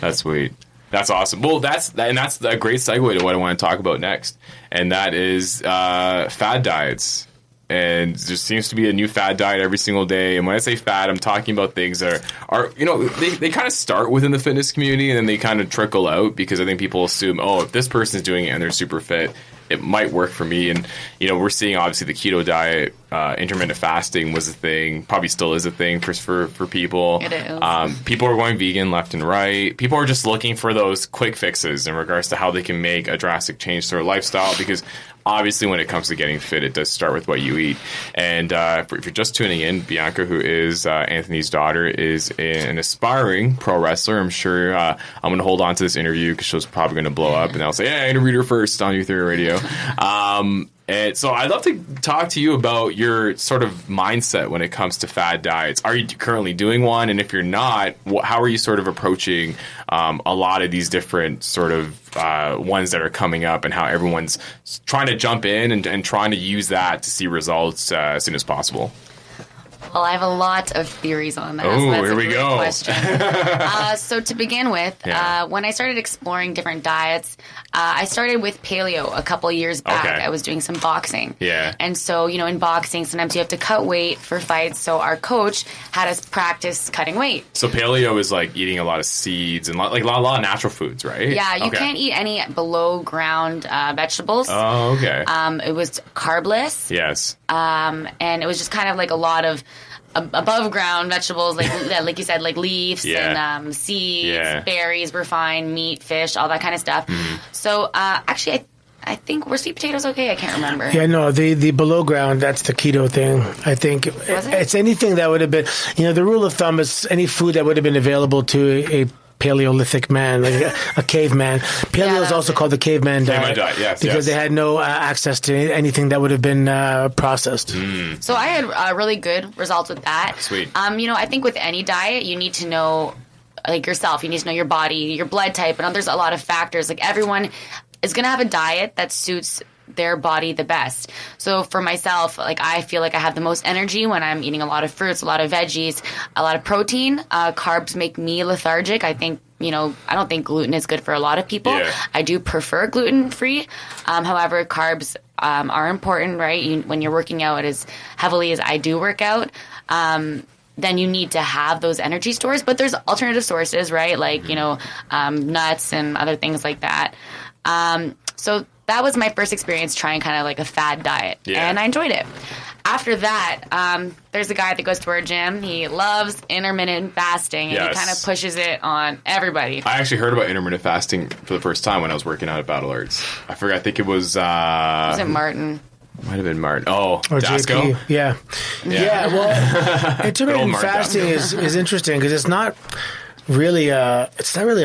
That's sweet. That's awesome. Well, that's a great segue to what I want to talk about next, and that is fad diets. And there seems to be a new fad diet every single day. And when I say fad, I'm talking about things that are they kind of start within the fitness community and then they kind of trickle out, because I think people assume, if this person's doing it and they're super fit, it might work for me. And, we're seeing obviously the keto diet intermittent fasting was a thing, probably still is a thing for people. It is. People are going vegan left and right. People are just looking for those quick fixes in regards to how they can make a drastic change to their lifestyle, because obviously when it comes to getting fit, it does start with what you eat. And if you're just tuning in, Bianca, who is Anthony's daughter, is an aspiring pro wrestler. I'm sure I'm going to hold on to this interview because she's probably going to blow up, and I'll say, hey, I interviewed her first on New Theory Radio. And so I'd love to talk to you about your sort of mindset when it comes to fad diets. Are you currently doing one? And if you're not, how are you sort of approaching a lot of these different sort of ones that are coming up, and how everyone's trying to jump in and trying to use that to see results as soon as possible? Well, I have a lot of theories on that. Oh, so that's here a we great go. Question. So to begin with, when I started exploring different diets, I started with paleo a couple years back. Okay. I was doing some boxing. Yeah. And so, in boxing, sometimes you have to cut weight for fights. So our coach had us practice cutting weight. So paleo is like eating a lot of seeds and like a lot of natural foods, right? Yeah, you can't eat any below ground vegetables. Oh, okay. It was carbless. Yes. And it was just kind of like a lot of above ground vegetables, like you said, like leaves and seeds, berries were fine, meat, fish, all that kind of stuff. So actually, I think, were sweet potatoes okay? I can't remember. Yeah, no, the below ground, that's the keto thing. I think it's anything that would have been, the rule of thumb is any food that would have been available to a Paleolithic man, like a caveman. Paleo is also called the caveman diet, yes, because they had no access to anything that would have been processed. So I had really good results with that. Sweet. I think with any diet, you need to know, like yourself, you need to know your body, your blood type, and there's a lot of factors. Like everyone is going to have a diet that suits their body the best. So for myself, like I feel like I have the most energy when I'm eating a lot of fruits, a lot of veggies, a lot of protein. Carbs make me lethargic. I think, I don't think gluten is good for a lot of people. Yeah. I do prefer gluten-free. However, carbs are important, right? When you're working out as heavily as I do work out, then you need to have those energy stores. But there's alternative sources, right? Like, nuts and other things like that. So that was my first experience trying kind of like a fad diet, and I enjoyed it. After that, there's a guy that goes to our gym. He loves intermittent fasting, and he kind of pushes it on everybody. I actually heard about intermittent fasting for the first time when I was working out at Battle Arts. I forgot. I think it was... Was it Martin? Might have been Martin. Oh, or Dasco? JP. Yeah. Well, intermittent fasting is interesting because it's not really a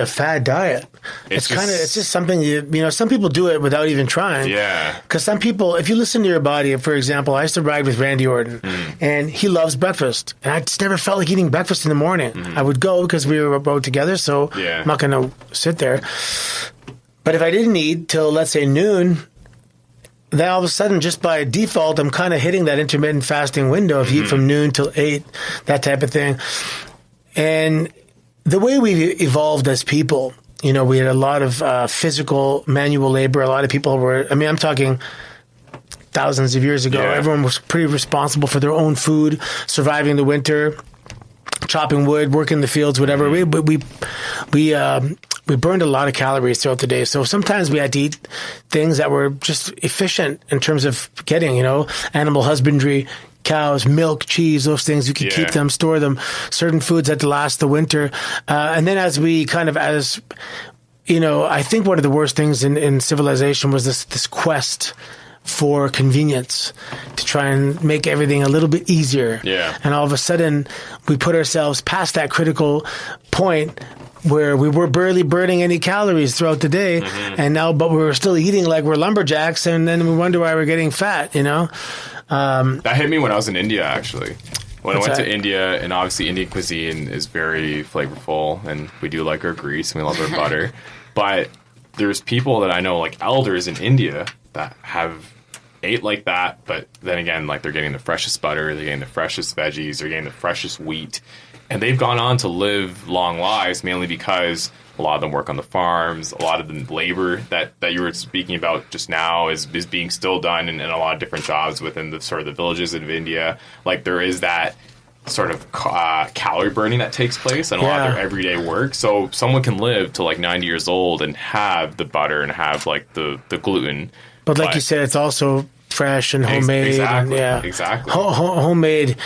fad diet. It's just something some people do it without even trying. Yeah. Because some people, if you listen to your body, for example, I used to ride with Randy Orton, and he loves breakfast, and I just never felt like eating breakfast in the morning. I would go because we were both together, so I'm not going to sit there. But if I didn't eat till, let's say, noon, then all of a sudden, just by default, I'm kind of hitting that intermittent fasting window. If you eat from noon till 8, that type of thing. And the way we evolved as people, we had a lot of physical manual labor. A lot of people were, I'm talking thousands of years ago. Yeah. Everyone was pretty responsible for their own food, surviving the winter, chopping wood, working the fields, whatever. We burned a lot of calories throughout the day. So sometimes we had to eat things that were just efficient in terms of getting, animal husbandry, cows, milk, cheese, those things, you could keep them, store them, certain foods that last the winter. And then I think one of the worst things in civilization was this quest for convenience, to try and make everything a little bit easier. Yeah. And all of a sudden, we put ourselves past that critical point where we were barely burning any calories throughout the day, but we were still eating like we're lumberjacks, and then we wonder why we're getting fat, That hit me when I was in India, actually. When I went to India, and obviously Indian cuisine is very flavorful, and we do like our grease, and we love our butter. But there's people that I know, like elders in India, that have ate like that, but then again, like they're getting the freshest butter, they're getting the freshest veggies, they're getting the freshest wheat. And they've gone on to live long lives, mainly because a lot of them work on the farms. A lot of the labor that you were speaking about just now is being still done in a lot of different jobs within the sort of the villages of India. Like there is that sort of calorie burning that takes place in a lot of their everyday work. So someone can live to like 90 years old and have the butter and have like the gluten. But like you said, it's also fresh and homemade. Exactly. And, Exactly. Homemade.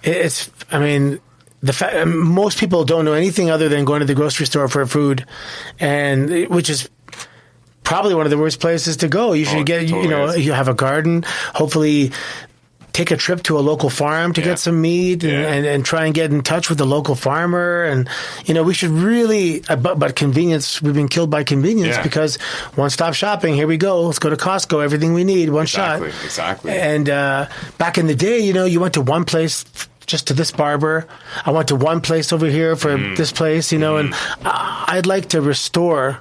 It's. I mean, most people don't know anything other than going to the grocery store for food, and which is probably one of the worst places to go. You should you have a garden. Hopefully, take a trip to a local farm to get some meat and try and get in touch with the local farmer. And, we should really, but convenience, we've been killed by convenience because one-stop shopping, here we go. Let's go to Costco, everything we need, one shot. Exactly. And back in the day, you went to one place just to this barber. I went to one place over here for this place, and I'd like to restore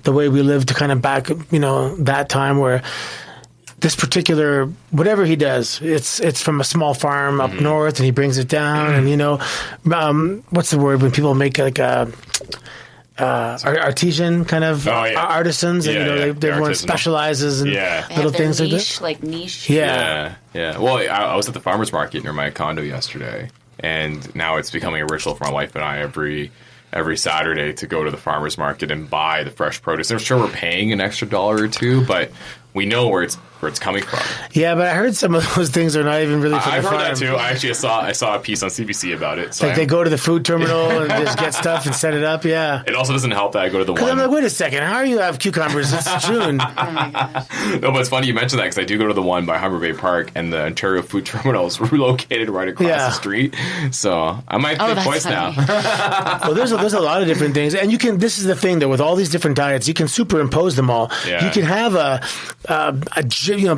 the way we lived kind of back, that time where this particular, whatever he does, it's from a small farm up north, and he brings it down, and what's the word when people make like a artisan kind of artisans, and everyone specializes in little things like that. Like niche. Yeah. Well, I was at the farmer's market near my condo yesterday, and now it's becoming a ritual for my wife and I every Saturday to go to the farmer's market and buy the fresh produce. I'm sure we're paying an extra $1 or $2, but we know where it's coming from. Yeah, but I heard some of those things are not even really from the farm. I've heard that too. I saw a piece on CBC about it. So they go to the food terminal and just get stuff and set it up. Yeah. It also doesn't help that I go to the one. I'm like, wait a second, how do you have cucumbers? It's June. Oh my gosh. No, but it's funny you mentioned that because I do go to the one by Humber Bay Park, and the Ontario Food Terminal is relocated right across the street. So I might think twice now. Well, there's a lot of different things, and you can. This is the thing that with all these different diets, you can superimpose them all. Yeah. You can have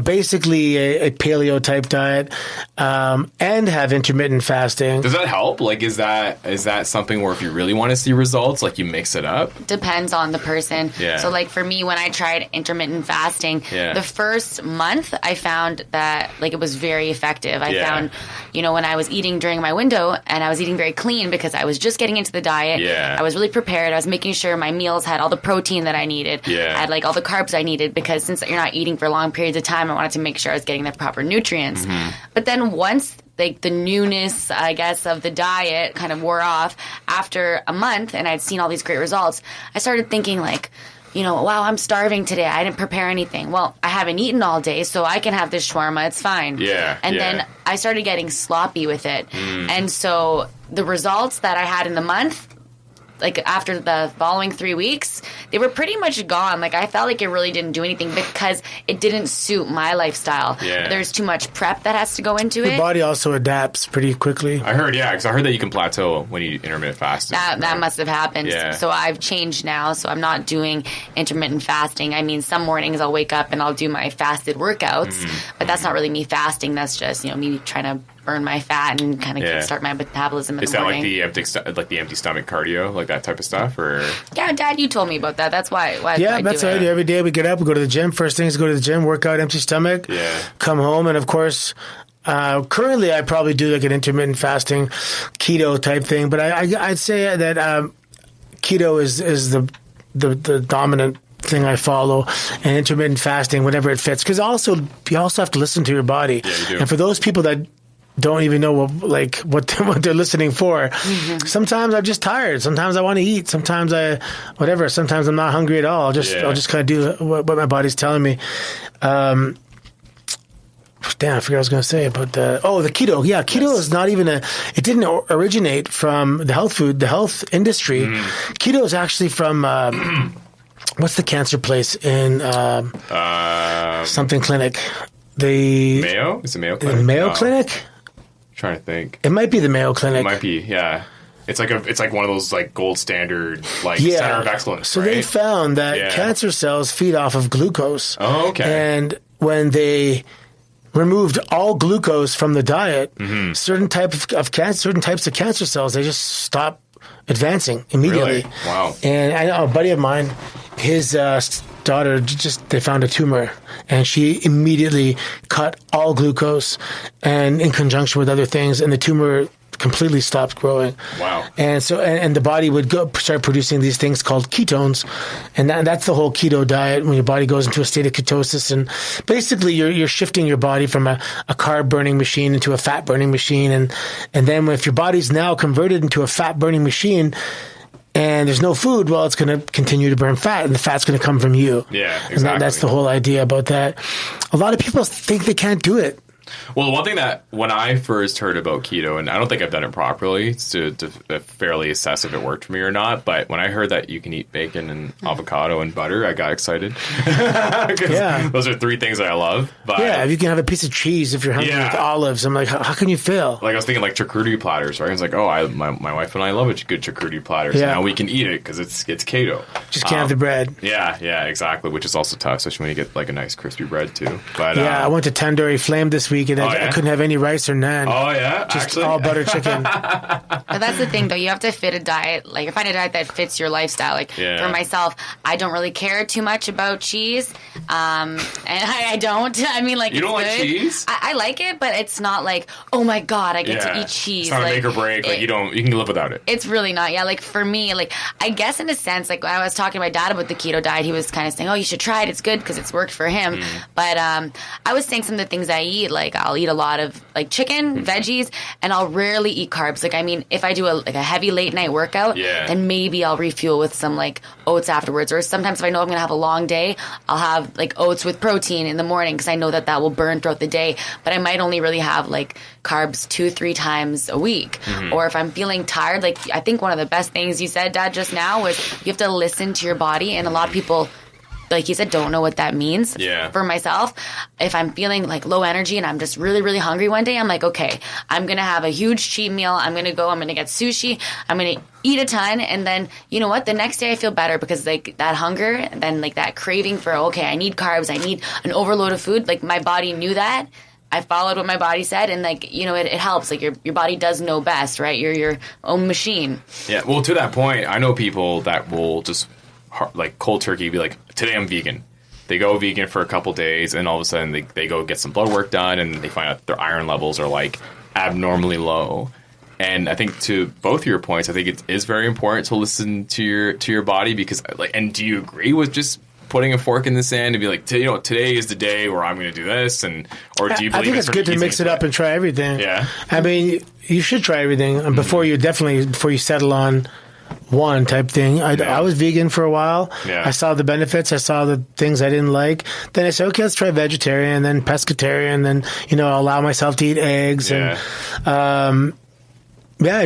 basically a paleo type diet, and have intermittent fasting. Does that help? Like, is that something where if you really want to see results, like you mix it up? Depends on the person. Yeah. So like for me, when I tried intermittent fasting, the first month I found that like it was very effective. I found, when I was eating during my window and I was eating very clean because I was just getting into the diet. Yeah. I was really prepared. I was making sure my meals had all the protein that I needed. Yeah. I had like all the carbs I needed because since you're not eating for long periods of time, I wanted to make sure I was getting the proper nutrients. But then once like the newness, I guess, of the diet kind of wore off after a month and I'd seen all these great results, I started thinking like, wow, I'm starving today. I didn't prepare anything. Well, I haven't eaten all day, so I can have this shawarma. It's fine. Yeah. And then I started getting sloppy with it. And so the results that I had in the month, like after the following 3 weeks, they were pretty much gone. Like I felt like it really didn't do anything because it didn't suit my lifestyle. Yeah. There's too much prep that has to go into it. Your body also adapts pretty quickly. I heard that you can plateau when you intermittent fasting. That must have happened. Yeah. So I've changed now. So I'm not doing intermittent fasting. I mean, some mornings I'll wake up and I'll do my fasted workouts, but that's not really me fasting. That's just, me trying to burn my fat and kind of kickstart my metabolism in the morning. Is that like the empty stomach cardio, like that type of stuff? Or yeah, Dad, you told me about that. That's why that's what I do every day. We get up, we go to the gym. First thing is go to the gym, work out, empty stomach, come home, and of course, currently I probably do like an intermittent fasting, keto type thing. But I'd say that keto is the dominant thing I follow, and intermittent fasting, whenever it fits. Because you also have to listen to your body. Yeah, you do. And for those people that don't even know what they're listening for. Sometimes I'm just tired. Sometimes I want to eat. Sometimes Sometimes I'm not hungry at all. I'll just kind of do what my body's telling me. Damn, I forgot what I was going to say about the keto. Yeah, keto is not even it didn't originate from the health industry. Keto is actually from what's the cancer place in something clinic? The Mayo? Is it Mayo Clinic? The Mayo Clinic? Trying to think. It might be the Mayo Clinic. It might be, yeah. It's like one of those like gold standard center of excellence. So right? they found that cancer cells feed off of glucose. Oh, okay. And when they removed all glucose from the diet, certain types of cancer cells, they just stop advancing immediately. Really? Wow. And I know a buddy of mine, his daughter, they found a tumor, and she immediately cut all glucose, and in conjunction with other things, and the tumor completely stopped growing. Wow. And so, and the body would start producing these things called ketones, and that's the whole keto diet, when your body goes into a state of ketosis, and basically you're shifting your body from a carb burning machine into a fat burning machine, and then if your body's now converted into a fat burning machine, and there's no food, well, it's going to continue to burn fat, and the fat's going to come from you. Yeah, exactly. And that's the whole idea about that. A lot of people think they can't do it. Well, one thing that when I first heard about keto, and I don't think I've done it properly to fairly assess if it worked for me or not, but when I heard that you can eat bacon and avocado and butter, I got excited. Yeah. Those are 3 things that I love. But Yeah, if you can have a piece of cheese if you're hungry with olives, I'm like, how can you fail? Like I was thinking like charcuterie platters, right? I was like, my wife and I love a good charcuterie platter, so now we can eat it because it's keto. Just can't have the bread. Yeah, exactly, which is also tough, especially when you get like a nice crispy bread too. But I went to Tandoori Flame this week, and I couldn't have any rice or naan. Oh yeah, just actually? all butter chicken. But that's the thing, though. You have to fit a diet, like find a diet that fits your lifestyle. Like for myself, I don't really care too much about cheese, and I don't. I mean, like you don't like cheese? I like it, but it's not like, oh my god, I get to eat cheese. It's not like, a make or break. Like you can live without it. It's really not. Yeah, like for me, like I guess in a sense, like when I was talking to my dad about the keto diet, he was kind of saying, "Oh, you should try it. It's good because it's worked for him." But I was saying some of the things I eat, like I'll eat a lot of like chicken, veggies, and I'll rarely eat carbs. Like I mean, if I do a heavy late night workout, then maybe I'll refuel with some like oats afterwards. Or sometimes if I know I'm gonna have a long day, I'll have like oats with protein in the morning because I know that will burn throughout the day. But I might only really have like carbs 2-3 times a week. Or if I'm feeling tired, like I think one of the best things you said, Dad, just now was you have to listen to your body, and a lot of people, like you said, don't know what that means. For myself, if I'm feeling like low energy and I'm just really, really hungry one day, I'm like, okay, I'm going to have a huge cheat meal. I'm going to get sushi. I'm going to eat a ton. And then, you know what? The next day I feel better because like that hunger and then like that craving for, okay, I need carbs. I need an overload of food. Like my body knew that. I followed what my body said, and like you know, it helps. Like your body does know best, right? You're your own machine. Yeah. Well, to that point, I know people that will just like cold turkey be like, today I'm vegan. They go vegan for a couple days, and all of a sudden they go get some blood work done, and they find out their iron levels are like abnormally low. And I think to both of your points, I think it is very important to listen to your body because like. And do you agree with just putting a fork in the sand and be like, today is the day where I'm going to do this, or do you believe I think it's good to mix it up and try everything. Yeah, I mean, you should try everything, and before you settle on one type thing. I was vegan for a while. I saw the benefits. I saw the things I didn't like. Then I said, okay, let's try vegetarian, then pescatarian, then I'll allow myself to eat eggs, and I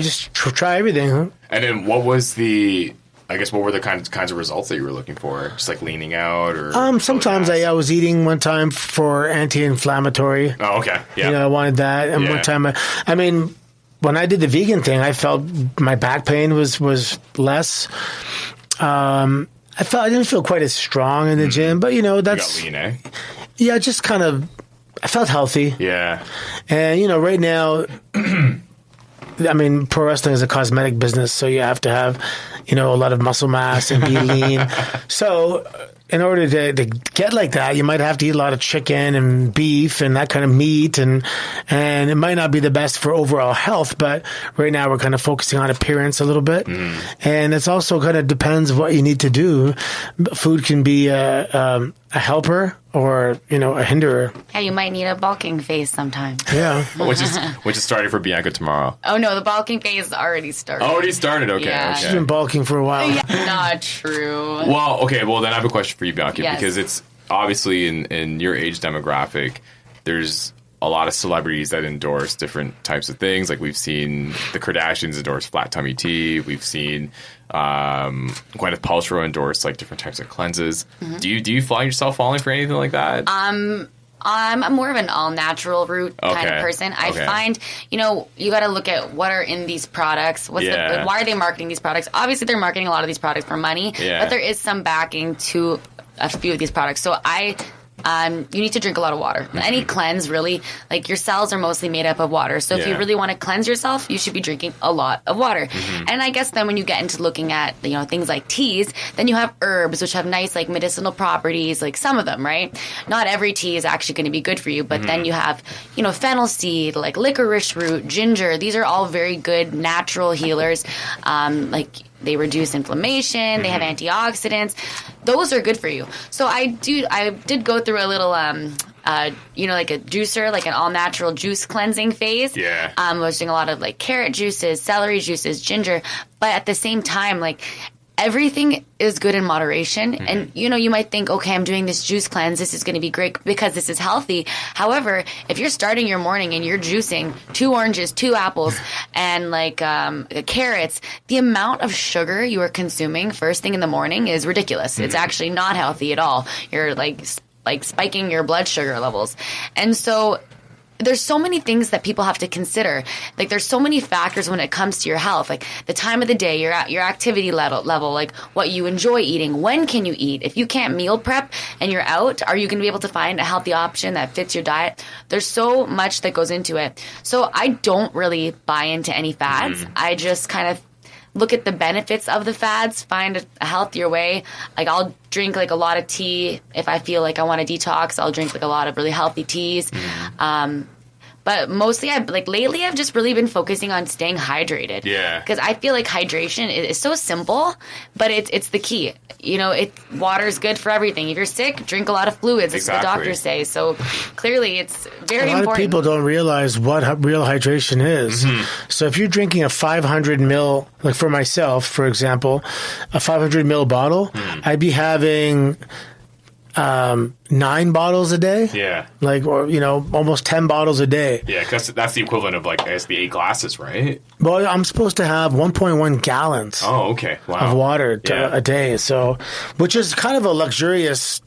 just try everything. Huh? And then what were the kinds of results that you were looking for? Just like leaning out, or sometimes I was eating one time for anti-inflammatory. Oh, okay, yeah. I wanted that, and one time I mean, when I did the vegan thing, I felt my back pain was less. I didn't feel quite as strong in the gym, but that's you got lean, eh? Yeah, just kind of. I felt healthy. Yeah, and right now. I mean, pro wrestling is a cosmetic business, so you have to have, a lot of muscle mass and be lean. So in order to get like that, you might have to eat a lot of chicken and beef and that kind of meat, and it might not be the best for overall health, but right now we're kind of focusing on appearance a little bit. And it's also kind of depends what you need to do. Food can be a helper or, a hinderer. Yeah, you might need a bulking phase sometime. Yeah. which is starting for Bianca tomorrow. Oh, no, the bulking phase already started. Already started? Okay. Yeah. Okay. She's been bulking for a while. Yeah, not true. Well, okay, then I have a question for you, Bianca, because it's obviously in your age demographic, there's a lot of celebrities that endorse different types of things. Like we've seen the Kardashians endorse flat tummy tea. We've seen Gwyneth Paltrow endorse like different types of cleanses. Do you find yourself falling for anything like that? I'm more of an all-natural route kind of person. I find, you got to look at what are in these products. Why are they marketing these products? Obviously, they're marketing a lot of these products for money, but there is some backing to a few of these products. So you need to drink a lot of water. Any cleanse, really, like your cells are mostly made up of water. So if you really want to cleanse yourself, you should be drinking a lot of water. And I guess then when you get into looking at, things like teas, then you have herbs, which have nice, like, medicinal properties, like some of them, right? Not every tea is actually going to be good for you, but then you have, fennel seed, like licorice root, ginger. These are all very good natural healers. They reduce inflammation. They have antioxidants. Those are good for you. So I did go through a little like a juicer, like an all-natural juice cleansing phase. Yeah. I was doing a lot of like carrot juices, celery juices, ginger. But at the same time, like everything is good in moderation. Mm-hmm. And, you might think, okay, I'm doing this juice cleanse. This is going to be great because this is healthy. However, if you're starting your morning and you're juicing 2 oranges, 2 apples, and like carrots, the amount of sugar you are consuming first thing in the morning is ridiculous. Mm-hmm. It's actually not healthy at all. You're like spiking your blood sugar levels. And so there's so many things that people have to consider. Like there's so many factors when it comes to your health, like the time of the day, your activity level, like what you enjoy eating, when can you eat? If you can't meal prep and you're out, are you going to be able to find a healthy option that fits your diet? There's so much that goes into it. So I don't really buy into any fads. I just kind of look at the benefits of the fads, find a healthier way. Like I'll drink like a lot of tea. If I feel like I want to detox, I'll drink like a lot of really healthy teas. But mostly, lately, I've just really been focusing on staying hydrated. Yeah. Because I feel like hydration is so simple, but it's the key. Water's good for everything. If you're sick, drink a lot of fluids. That's what the doctors say. So clearly, it's very important. A lot of people don't realize what real hydration is. Mm-hmm. So if you're drinking a 500 ml, like for myself, for example, a 500 ml bottle, I'd be having 9 bottles a day. Yeah. Almost 10 bottles a day. Yeah, because that's the equivalent of, I guess, the 8 glasses, right? Well, I'm supposed to have 1.1 gallons of water a day. So, which is kind of a luxurious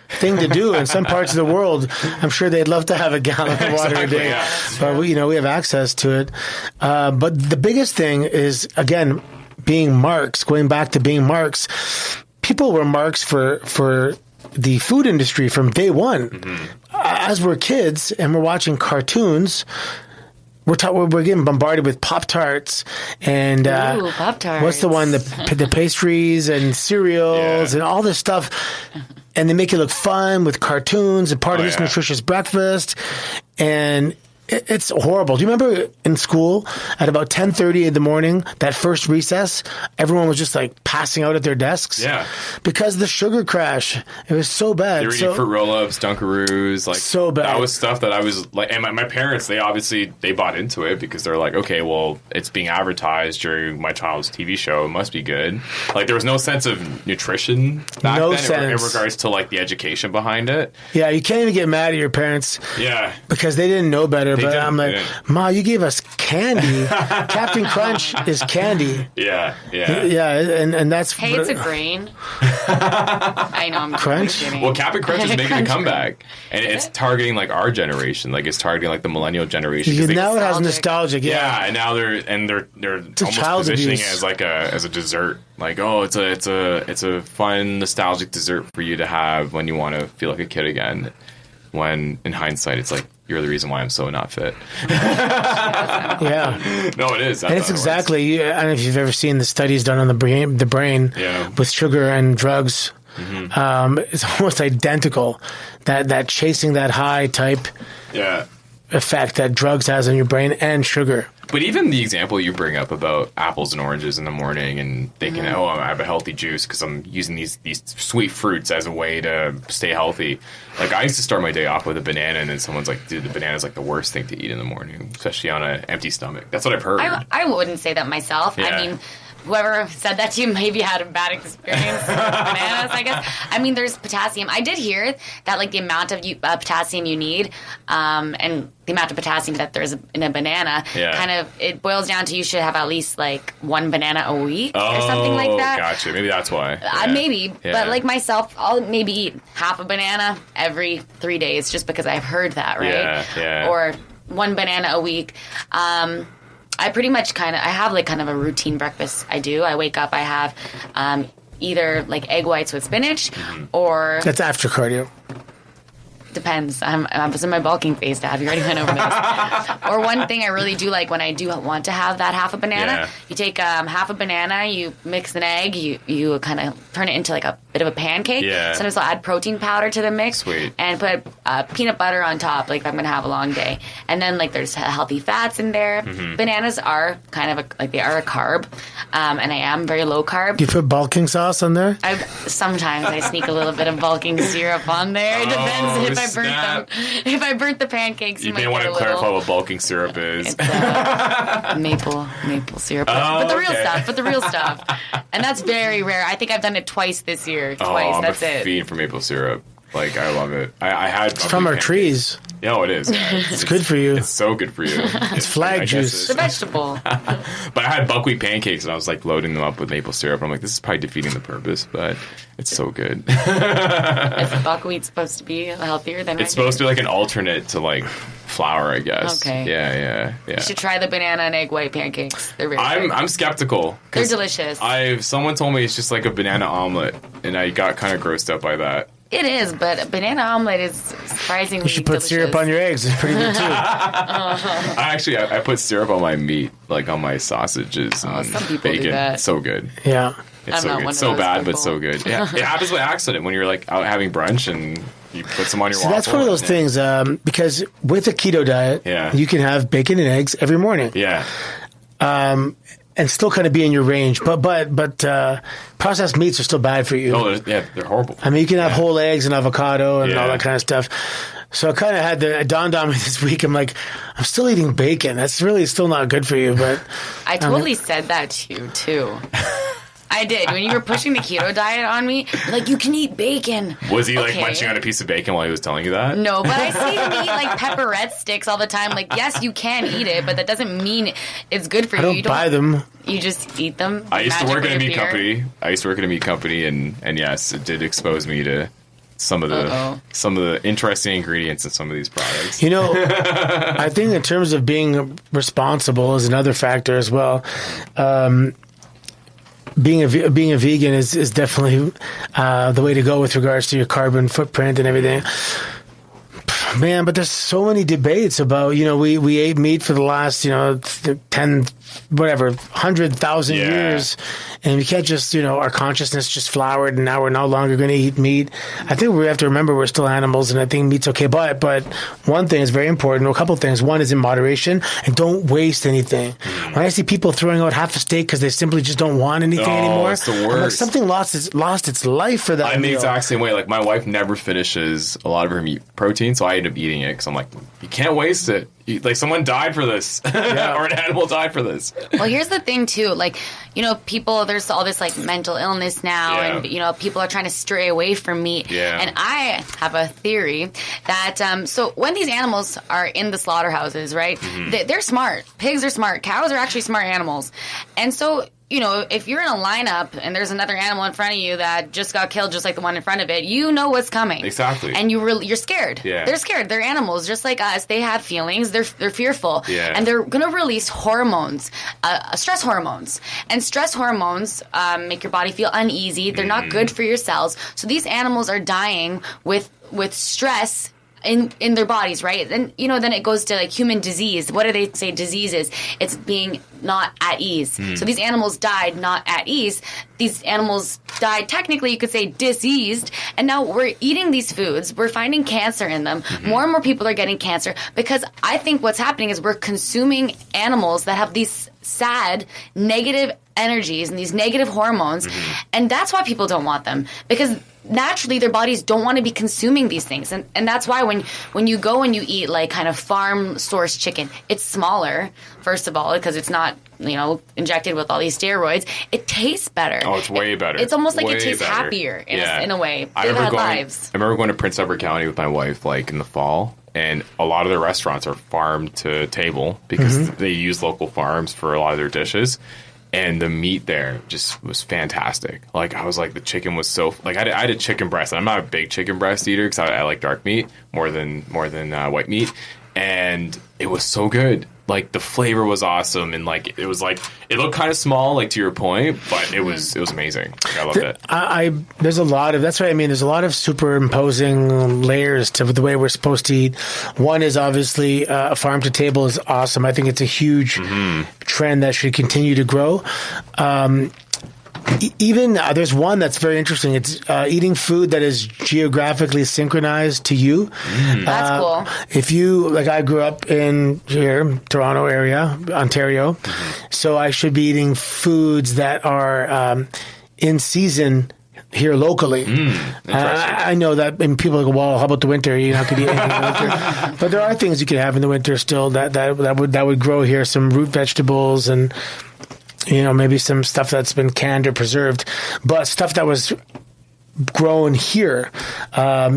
thing to do in some parts of the world. I'm sure they'd love to have a gallon of water a day. Yeah. But, we have access to it. But the biggest thing is, again, being marks, going back to being marks. People were marks for the food industry from day one. Mm-hmm. As we're kids and we're watching cartoons, we're getting bombarded with Pop-Tarts and Pop-Tarts. What's the one, the pastries and cereals and all this stuff, and they make it look fun with cartoons and part of this nutritious breakfast, and it's horrible. Do you remember in school at about 10:30 in the morning, that first recess, everyone was just like passing out at their desks? Yeah. Because of the sugar crash. It was so bad. They were eating fruit roll-ups, Dunkaroos. So bad. That was stuff that I was like, and my parents, they bought into it because they're like, okay, well, it's being advertised during my child's TV show. It must be good. Like there was no sense of nutrition back then in regards to like the education behind it. Yeah, you can't even get mad at your parents. Yeah. Because they didn't know better. But I'm like, Ma, you gave us candy. Captain Crunch is candy. Yeah. And that's... Hey, it's a grain. I know, I'm Crunch? kidding. Well, Captain Crunch is making a comeback. And it's targeting like our generation. Like it's targeting like the millennial generation. Now it has nostalgic, yeah. And now they're almost positioning it as a dessert. Like, oh, it's a fun, nostalgic dessert for you to have when you want to feel like a kid again. When in hindsight, it's like, you're the reason why I'm so not fit. Yeah. No, it is. And it's exactly, I don't know if you've ever seen the studies done on the brain with sugar and drugs. Mm-hmm. It's almost identical. That chasing that high type effect that drugs has on your brain and sugar. But even the example you bring up about apples and oranges in the morning and thinking, I have a healthy juice because I'm using these sweet fruits as a way to stay healthy. Like, I used to start my day off with a banana, and then someone's like, dude, the banana's like the worst thing to eat in the morning, especially on an empty stomach. That's what I've heard. I wouldn't say that myself. Yeah. I mean, whoever said that to you maybe had a bad experience with bananas, I guess. I mean, there's potassium. I did hear that, like, the amount of potassium you need and the amount of potassium that there's in a banana kind of, it boils down to you should have at least, like, 1 banana a week or something like that. Gotcha. Maybe that's why. Maybe. Yeah. But, like, myself, I'll maybe eat half a banana every 3 days just because I've heard that, right? Yeah. Or 1 banana a week. I pretty much I have like kind of a routine breakfast I do. I wake up, I have either like egg whites with spinach or... That's after cardio. Depends. I'm in my bulking phase, Dad. We already went over this. Or one thing I really do like when I do want to have that half a banana, you take half a banana, you mix an egg, you kind of turn it into like a bit of a pancake. Yeah. Sometimes I'll add protein powder to the mix. Sweet. And put peanut butter on top, like if I'm going to have a long day. And then like there's healthy fats in there. Bananas are kind of they are a carb. And I am very low carb. Do you put bulking sauce on there? Sometimes I sneak a little bit of bulking syrup on there. It depends if I burnt them. If I burnt the pancakes, you may want to clarify what bulking syrup is. It's maple syrup, but the real stuff. And that's very rare. I think I've done it twice this year. Twice. That's I'm a it. fiend for maple syrup. Like, I love it. I had it's from our pancakes. Trees. Yeah, it is. Yeah. It's good for you. It's so good for you. It's flag juice. It's a vegetable. But I had buckwheat pancakes, and I was like loading them up with maple syrup. I'm like, this is probably defeating the purpose, but it's so good. Is buckwheat supposed to be healthier than It's supposed to be like an alternate to like flour, I guess. Okay. Yeah. You should try the banana and egg white pancakes. They're very good. I'm skeptical. They're delicious. Someone told me it's just like a banana omelet, and I got kind of grossed out by that. It is, but a banana omelet is surprisingly You should put delicious. syrup on your eggs. It's pretty good too. I put syrup on my meat, like on my sausages and some people bacon. do that. So good. Yeah. It's I'm so not good. one of So those bad, but people. so good. Yeah, it happens by accident when you're like out having brunch and you put some on your See, waffle. that's one of those things because with a keto diet, you can have bacon and eggs every morning. Yeah. And still kind of be in your range, but processed meats are still bad for you. Oh, they're horrible. I mean, you can have whole eggs and avocado and all that kind of stuff. So I kind of it dawned on me this week. I'm like, I'm still eating bacon. That's really still not good for you. But I totally said that to you too. I did. When you were pushing the keto diet on me, you're like, you can eat bacon. Was he like munching on a piece of bacon while he was telling you that? No, but I see him eat like pepperette sticks all the time. Like, yes, you can eat it, but that doesn't mean it's good for you. I don't buy them. You just eat them. I used to work at a magically meat company. And yes, it did expose me to some of the interesting ingredients in some of these products. You know, I think in terms of being responsible is another factor as well. Being a vegan is definitely the way to go with regards to your carbon footprint and everything. Man, but there's so many debates about, we ate meat for the last, 100,000 years, and we can't just, our consciousness just flowered, and now we're no longer going to eat meat. I think we have to remember we're still animals, and I think meat's okay. But one thing is very important, a couple of things. One is in moderation, and don't waste anything. When I see people throwing out half a steak because they simply just don't want anything anymore, it's the worst. I'm like, something lost its life for that I'm meal. the exact same way. Like, my wife never finishes a lot of her meat protein, so I end up eating it because I'm like, you can't waste it. Like, someone died for this, or an animal died for this. Well, here's the thing too. Like, people, there's all this like mental illness now, and people are trying to stray away from meat. Yeah. And I have a theory that so when these animals are in the slaughterhouses, right? They're smart. Pigs are smart. Cows are actually smart animals, and so. If you're in a lineup and there's another animal in front of you that just got killed just like the one in front of it, you know what's coming. Exactly. And you're scared. Yeah. They're scared. They're animals just like us. They have feelings. They're fearful. Yeah. And they're going to release hormones, stress hormones. And stress hormones make your body feel uneasy. They're not good for your cells. So these animals are dying with stress in their bodies, right? And, then it goes to like human disease. What do they say disease is? It's being not at ease. So these animals died not at ease. These animals died, technically, you could say, diseased. And now we're eating these foods. We're finding cancer in them. More and more people are getting cancer because I think what's happening is we're consuming animals that have these sad, negative energies and these negative hormones. And that's why people don't want them, because naturally their bodies don't want to be consuming these things. And that's why when you go and you eat like kind of farm source chicken, it's smaller, first of all, because it's not, injected with all these steroids. It tastes better. Oh, it's way better. It's almost like way it tastes better. happier in a way. I They've had remember lives. going to Prince Edward County with my wife like in the fall, and a lot of their restaurants are farm to table because they use local farms for a lot of their dishes. And the meat there just was fantastic. Like, I was like, the chicken was so... Like, I had a chicken breast. And I'm not a big chicken breast eater because I like dark meat more than white meat. And it was so good. Like, the flavor was awesome. And, like, it was like... It looked kind of small, like, to your point. But it was amazing. Like, I loved it. There's a lot of... That's what I mean. There's a lot of superimposing layers to the way we're supposed to eat. One is obviously farm to table is awesome. I think it's a huge trend that should continue to grow. even there's one that's very interesting. It's eating food that is geographically synchronized to you. That's cool. If you, like, I grew up in here, Toronto area, Ontario, so I should be eating foods that are in season here locally. I know that, and people go, well, how about the winter? You're not going to eat anything in the winter. But there are things you could have in the winter still that would grow here. Some root vegetables and, maybe some stuff that's been canned or preserved. But stuff that was grown here, right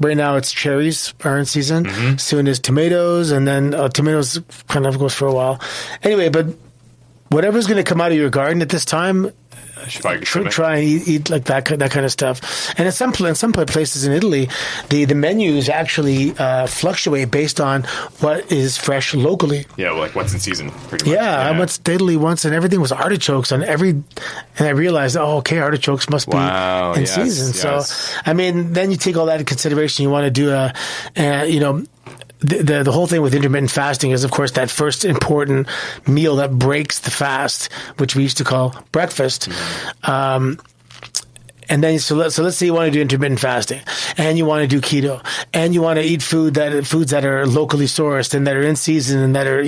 now it's cherries are in season. Soon is tomatoes, and then tomatoes kind of goes for a while. Anyway, but whatever's going to come out of your garden at this time, try and eat like that kind of stuff. And in some places in Italy, the menus actually fluctuate based on what is fresh locally. Yeah, like what's in season. Pretty much. Yeah, I went to Italy once, and everything was artichokes on and I realized, artichokes must be in season. Yes. So, I mean, then you take all that into consideration. You want to do the whole thing with intermittent fasting is, of course, that first important meal that breaks the fast, which we used to call breakfast. And then, so let's say you want to do intermittent fasting, and you want to do keto, and you want to eat foods that are locally sourced and that are in season and that are,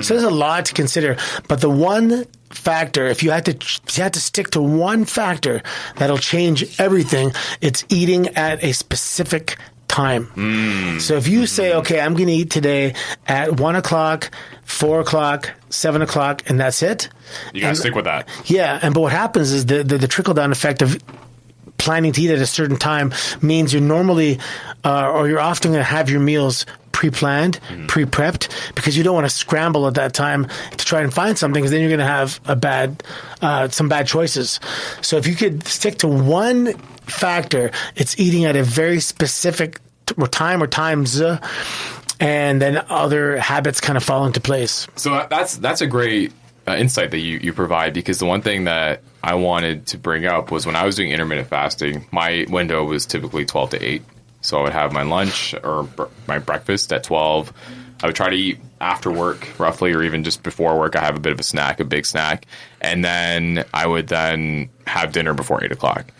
So there's a lot to consider. But the one factor, if you had to stick to one factor that'll change everything, it's eating at a specific time. So if you say, okay, I'm going to eat today at 1 o'clock, 4 o'clock, 7 o'clock, and that's it. You got to stick with that. Yeah. But what happens is the trickle-down effect of planning to eat at a certain time means you're normally, or you're often going to have your meals pre-planned, pre-prepped, because you don't want to scramble at that time to try and find something, because then you're going to have some bad choices. So if you could stick to one factor, it's eating at a very specific time or times, and then other habits kind of fall into place. So that's a great insight that you provide, because the one thing that I wanted to bring up was when I was doing intermittent fasting, my window was typically 12 to 8. So I would have my lunch or my breakfast at 12. I would try to eat after work, roughly, or even just before work. I have a bit of a big snack. And then I would then have dinner before 8 o'clock.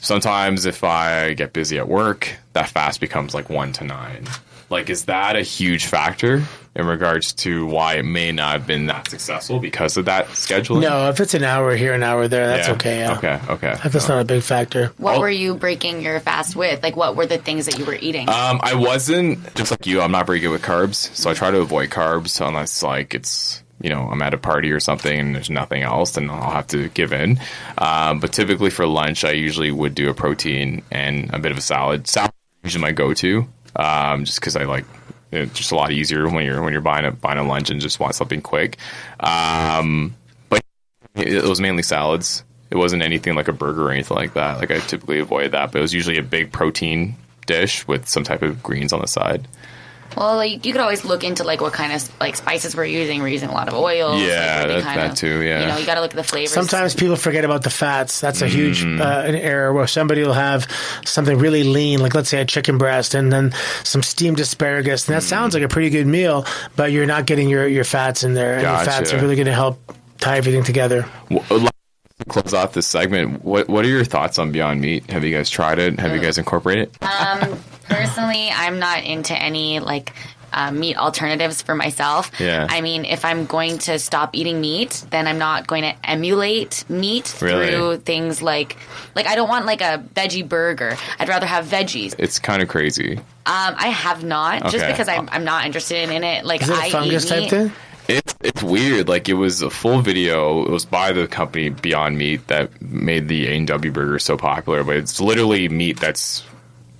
Sometimes if I get busy at work, that fast becomes like 1 to 9. Like, is that a huge factor in regards to why it may not have been that successful because of that scheduling? No, if it's an hour here, an hour there, that's okay. Yeah. Okay. That's not a big factor. What were you breaking your fast with? Like, what were the things that you were eating? I wasn't, just like you, I'm not very good with carbs, so I try to avoid carbs unless, like, it's, I'm at a party or something and there's nothing else, then I'll have to give in. But typically for lunch, I usually would do a protein and a bit of a salad. Salad is usually my go-to. Just because I like it's just a lot easier when you're buying a lunch and just want something quick. But it was mainly salads. It wasn't anything like a burger or anything like that. Like, I typically avoid that, but it was usually a big protein dish with some type of greens on the side. Well, like, you could always look into like what kind of like spices we're using. We're using a lot of oils. Yeah, like, that too. Yeah, you got to look at the flavors. Sometimes people forget about the fats. That's a huge an error, where somebody will have something really lean, like let's say a chicken breast, and then some steamed asparagus, and that sounds like a pretty good meal, but you're not getting your fats in there, and your fats are really going to help tie everything together. To close off this segment, what are your thoughts on Beyond Meat? Have you guys tried it? Have you guys incorporated it? Personally, I'm not into any like meat alternatives for myself. Yeah. I mean, if I'm going to stop eating meat, then I'm not going to emulate meat through things like I don't want like a veggie burger. I'd rather have veggies. It's kind of crazy. I have not, just because I'm not interested in it. Like, is it a fungus type thing? It's weird. Like, it was a full video. It was by the company Beyond Meat that made the A&W burger so popular, but it's literally meat that's...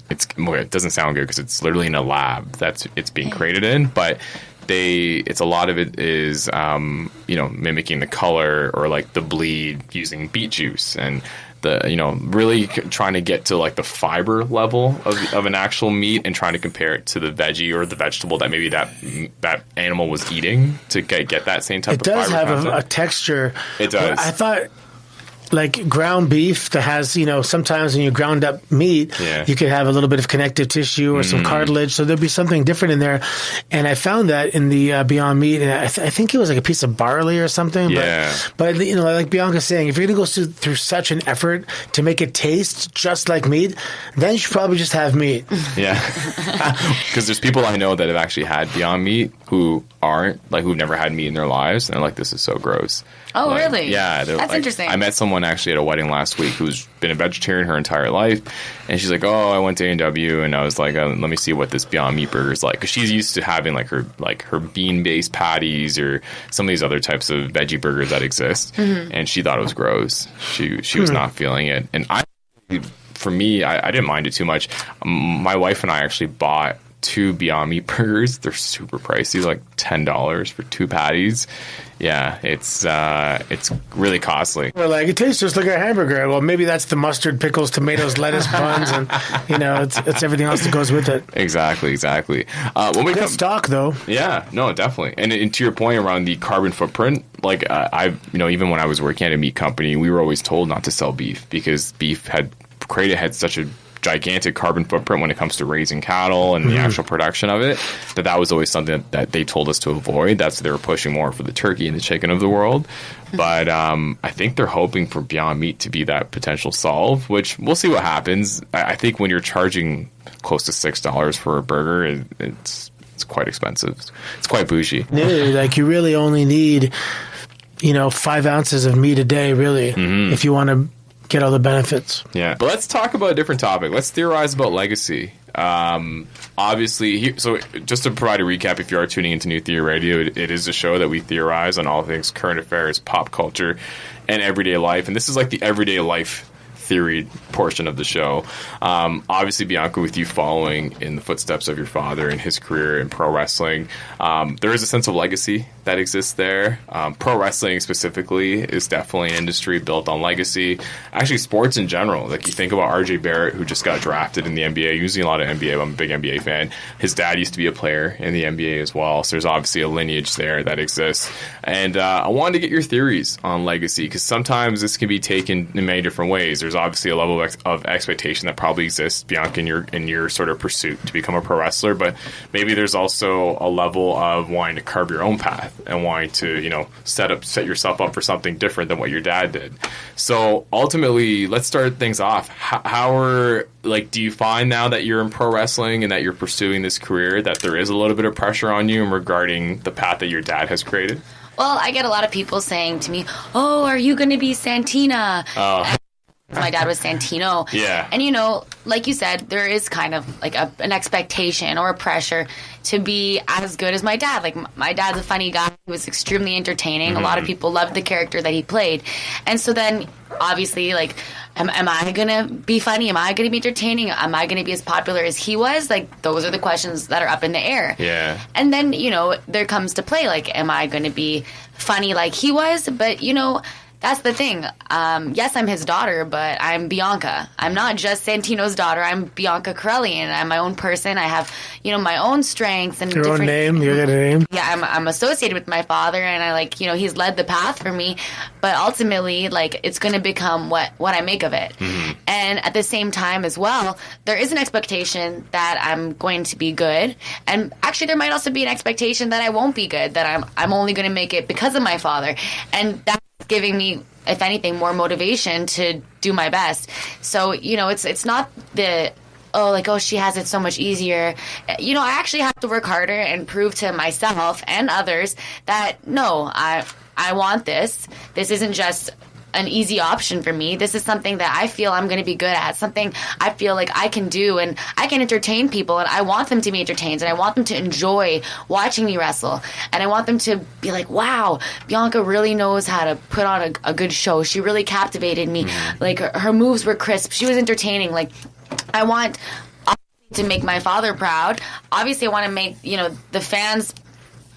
it doesn't sound good because it's literally in a lab that's it's being created in, but it's a lot of it is mimicking the color or like the bleed using beet juice, and the really trying to get to like the fiber level of an actual meat and trying to compare it to the veggie or the vegetable that maybe that animal was eating to get that same type of fiber. It does have a texture. It does. I thought like ground beef that has, sometimes when you ground up meat, you could have a little bit of connective tissue or some cartilage. So there'd be something different in there. And I found that in the Beyond Meat, and I think it was like a piece of barley or something. Yeah. But like Bianca's saying, if you're going to go through such an effort to make it taste just like meat, then you should probably just have meat. Yeah. Because there's people I know that have actually had Beyond Meat who aren't, like, who've never had meat in their lives, and they're like, this is so gross. Oh, like, really? Yeah. That's interesting. I met someone actually at a wedding last week who's been a vegetarian her entire life, and she's like, oh, I went to A&W, and I was like, let me see what this Beyond Meat burger is like, because she's used to having her bean-based patties or some of these other types of veggie burgers that exist, and she thought it was gross. She was not feeling it, and for me, I didn't mind it too much. My wife and I actually bought 2 Beyond Meat burgers. They're super pricey, like $10 for 2 patties. Yeah, it's really costly. Well, like, it tastes just like a hamburger. Well, maybe that's the mustard, pickles, tomatoes, lettuce, buns, and it's everything else that goes with it. Exactly. When we Good stock, though. Yeah, no, definitely. And to your point around the carbon footprint, like even when I was working at a meat company, we were always told not to sell beef because beef had such a gigantic carbon footprint when it comes to raising cattle and the actual production of it, that was always something that they told us to avoid. That's what they were pushing more for the turkey and the chicken of the world. But I think they're hoping for Beyond Meat to be that potential solve, which we'll see what happens. I think when you're charging close to $6 for a burger, it's quite expensive. It's quite bougie. Yeah, like you really only need, 5 ounces of meat a day, really, if you want to get all the benefits. Yeah. But let's talk about a different topic. Let's theorize about Legacy. Obviously, so just to provide a recap, if you are tuning into New Theory Radio, it is a show that we theorize on all things current affairs, pop culture, and everyday life. And this is like the everyday life theory portion of the show. Obviously, Bianca, with you following in the footsteps of your father and his career in pro wrestling, there is a sense of legacy that exists there. Pro wrestling specifically is definitely an industry built on legacy. Actually, sports in general. Like, you think about RJ Barrett, who just got drafted in the NBA, using a lot of NBA. I'm a big NBA fan. His dad used to be a player in the NBA as well. So there's obviously a lineage there that exists. And I wanted to get your theories on legacy, because sometimes this can be taken in many different ways. There's obviously a level of expectation that probably exists, Bianca, in your sort of pursuit to become a pro wrestler, but maybe there's also a level of wanting to carve your own path and wanting to, set yourself up for something different than what your dad did. So ultimately, let's start things off. Do you find now that you're in pro wrestling and that you're pursuing this career that there is a little bit of pressure on you regarding the path that your dad has created? Well, I get a lot of people saying to me, oh, are you going to be Santina? Oh. My dad was Santino. Yeah. And, like you said, there is kind of like an expectation or a pressure to be as good as my dad. Like, my dad's a funny guy. He was extremely entertaining. A lot of people loved the character that he played. And so then, obviously, like, am I going to be funny? Am I going to be entertaining? Am I going to be as popular as he was? Like, those are the questions that are up in the air. Yeah. And then, there comes to play, like, am I going to be funny like he was? But, that's the thing. Yes, I'm his daughter, but I'm Bianca. I'm not just Santino's daughter. I'm Bianca Carelli, and I'm my own person. I have, my own strengths and your own name. You got a name. Yeah, I'm associated with my father, and I he's led the path for me. But ultimately, it's going to become what I make of it. And at the same time as well, there is an expectation that I'm going to be good, and actually, there might also be an expectation that I won't be good. That I'm only going to make it because of my father, and that's giving me, if anything, more motivation to do my best. So, it's not she has it so much easier. I actually have to work harder and prove to myself and others that, no, I want this. This isn't just an easy option for me. This is something that I feel I'm going to be good at, something I feel like I can do, and I can entertain people, and I want them to be entertained, and I want them to enjoy watching me wrestle, and I want them to be like, wow, Bianca really knows how to put on a good show. She really captivated me. Like, her moves were crisp. She was entertaining. Like, I want to make my father proud. Obviously, I want to make, the fans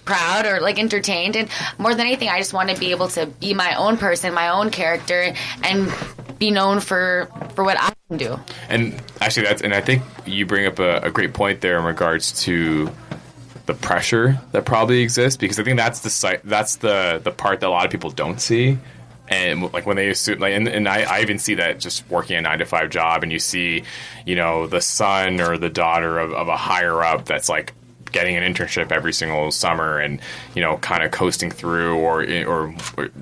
proud or entertained, and more than anything, I just want to be able to be my own person, my own character, and be known for what I can do. And actually, I think you bring up a great point there in regards to the pressure that probably exists, because I think that's the part that a lot of people don't see And like when they assume, like, and I even see that just working a 9-to-5 job, and you see, you know, the son or the daughter of a higher up that's like getting an internship every single summer, and, you know, kind of coasting through, or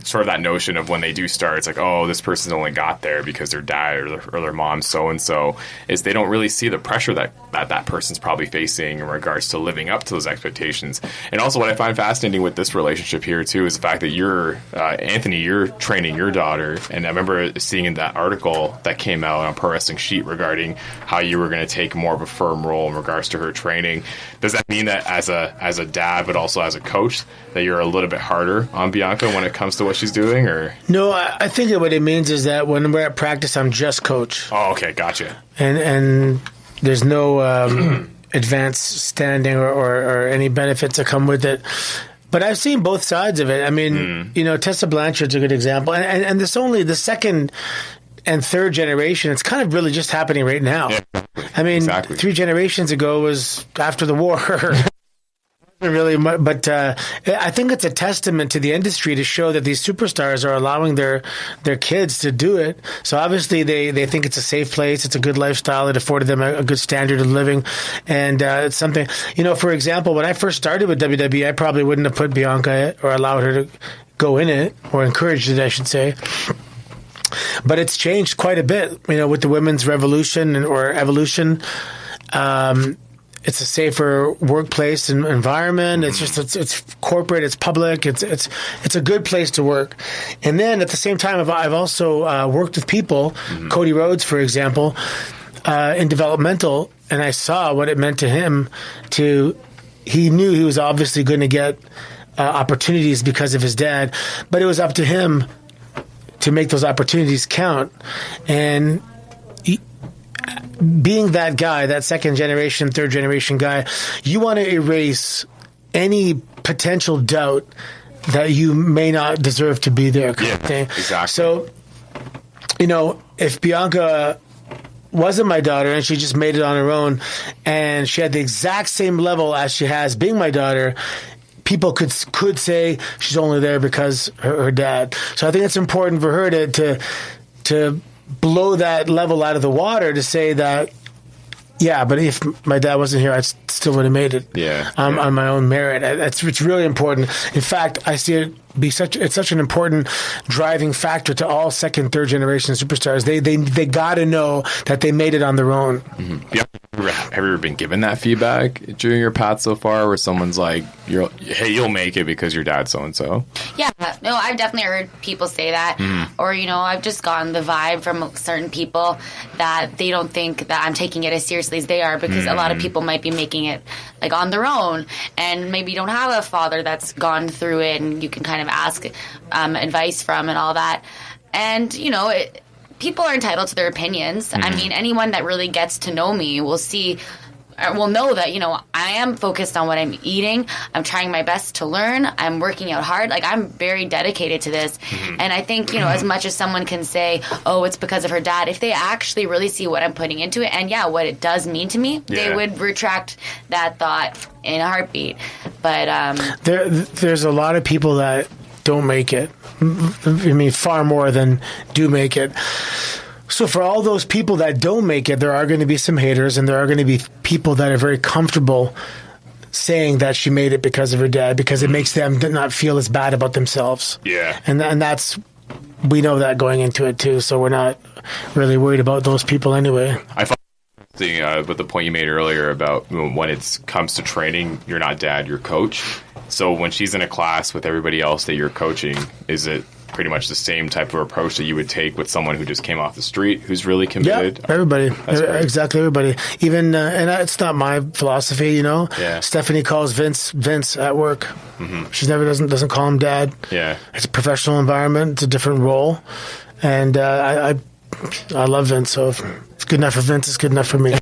sort of that notion of when they do start, it's like, oh, this person's only got there because their dad or their mom so and so, is they don't really see the pressure that person's probably facing in regards to living up to those expectations. And also, what I find fascinating with this relationship here too is the fact that you're Anthony, you're training your daughter, and I remember seeing in that article that came out on Pro Wrestling Sheet regarding how you were going to take more of a firm role in regards to her training. Does that mean that as a dad, but also as a coach, that you're a little bit harder on Bianca when it comes to what she's doing? Or no, I think that what it means is that when we're at practice, I'm just coach. Oh, okay, gotcha. And there's no advanced standing or any benefits that come with it. But I've seen both sides of it. I mean, you know, Tessa Blanchard's a good example, and this only the second and third generation. It's kind of really just happening right now. Yeah. I mean, Exactly. 3 generations ago was after the war. Really, but I think it's a testament to the industry to show that these superstars are allowing their kids to do it. So obviously they think it's a safe place, it's a good lifestyle, it afforded them a good standard of living, and it's something, you know. For example, when I first started with WWE, I probably wouldn't have put Bianca or allowed her to go in it, or encouraged it, I should say. But it's changed quite a bit, you know, with the women's revolution or evolution. It's a safer workplace and environment. It's just it's corporate, it's public, it's a good place to work. And then at the same time, I've also worked with people, Cody Rhodes, for example, in developmental, and I saw what it meant to him. He knew he was obviously going to get opportunities because of his dad, but it was up to him to make those opportunities count. And being that guy, that second generation, third generation guy, you want to erase any potential doubt that you may not deserve to be there, kind of thing. Exactly. So, you know, if Bianca wasn't my daughter and she just made it on her own, and she had the exact same level as she has being my daughter, people could say she's only there because her dad. So I think it's important for her to blow that level out of the water, to say that, yeah, but if my dad wasn't here, I still would have made it on my own merit. It's really important. In fact, I see it be such an important driving factor to all second, third generation superstars. They got to know that they made it on their own. Mm-hmm. Yep. Have you ever been given that feedback during your path so far, where someone's like, hey, you'll make it because your dad's so-and-so? Yeah, no, I've definitely heard people say that. Or, you know, I've just gotten the vibe from certain people that they don't think that I'm taking it as seriously as they are, because a lot of people might be making it like on their own, and maybe don't have a father that's gone through it and you can kind of ask advice from and all that. And, you know, people are entitled to their opinions. I mean, anyone that really gets to know me will know that, you know, I am focused on what I'm eating. I'm trying my best to learn. I'm working out hard. Like, I'm very dedicated to this. And I think, you know, as much as someone can say, oh, it's because of her dad, if they actually really see what I'm putting into it and, what it does mean to me, they would retract that thought in a heartbeat. But there's a lot of people that don't make it. I mean, far more than do make it. So for all those people that don't make it, there are going to be some haters, and there are going to be people that are very comfortable saying that she made it because of her dad, because it makes them not feel as bad about themselves. Yeah. And that's, we know that going into it too, so we're not really worried about those people anyway. I find with the point you made earlier about when it comes to training, you're not dad, you're coach. So when she's in a class with everybody else that you're coaching, is it pretty much the same type of approach that you would take with someone who just came off the street, who's really committed? Yeah, everybody. Exactly, everybody. Even, and it's not my philosophy, you know? Yeah. Stephanie calls Vince at work. She never doesn't call him dad. Yeah. It's a professional environment. It's a different role. And I love Vince, so if it's good enough for Vince, it's good enough for me.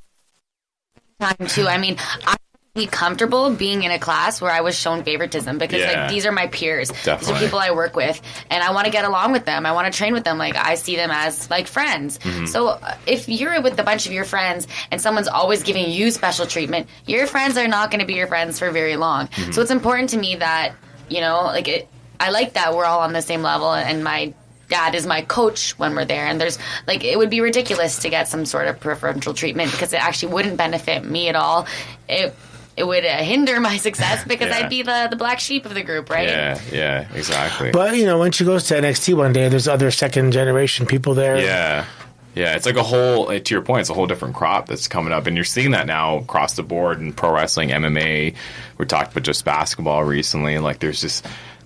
Time too. I mean, I be comfortable being in a class where I was shown favoritism, because like, these are my peers. Definitely. These are people I work with, and I want to get along with them. I want to train with them. Like, I see them as like friends. So if you're with a bunch of your friends and someone's always giving you special treatment, your friends are not going to be your friends for very long. So it's important to me that, you know, like, I like that we're all on the same level, and my dad is my coach when we're there, and there's like it would be ridiculous to get some sort of preferential treatment because it actually wouldn't benefit me at all. It would hinder my success because I'd be the black sheep of the group, right? Yeah, exactly. But when she goes to NXT one day, there's other second generation people there. Yeah, it's like a whole, to your point, it's a whole different crop that's coming up. And you're seeing that now across the board in pro wrestling, MMA. We talked about just basketball recently. Like there's this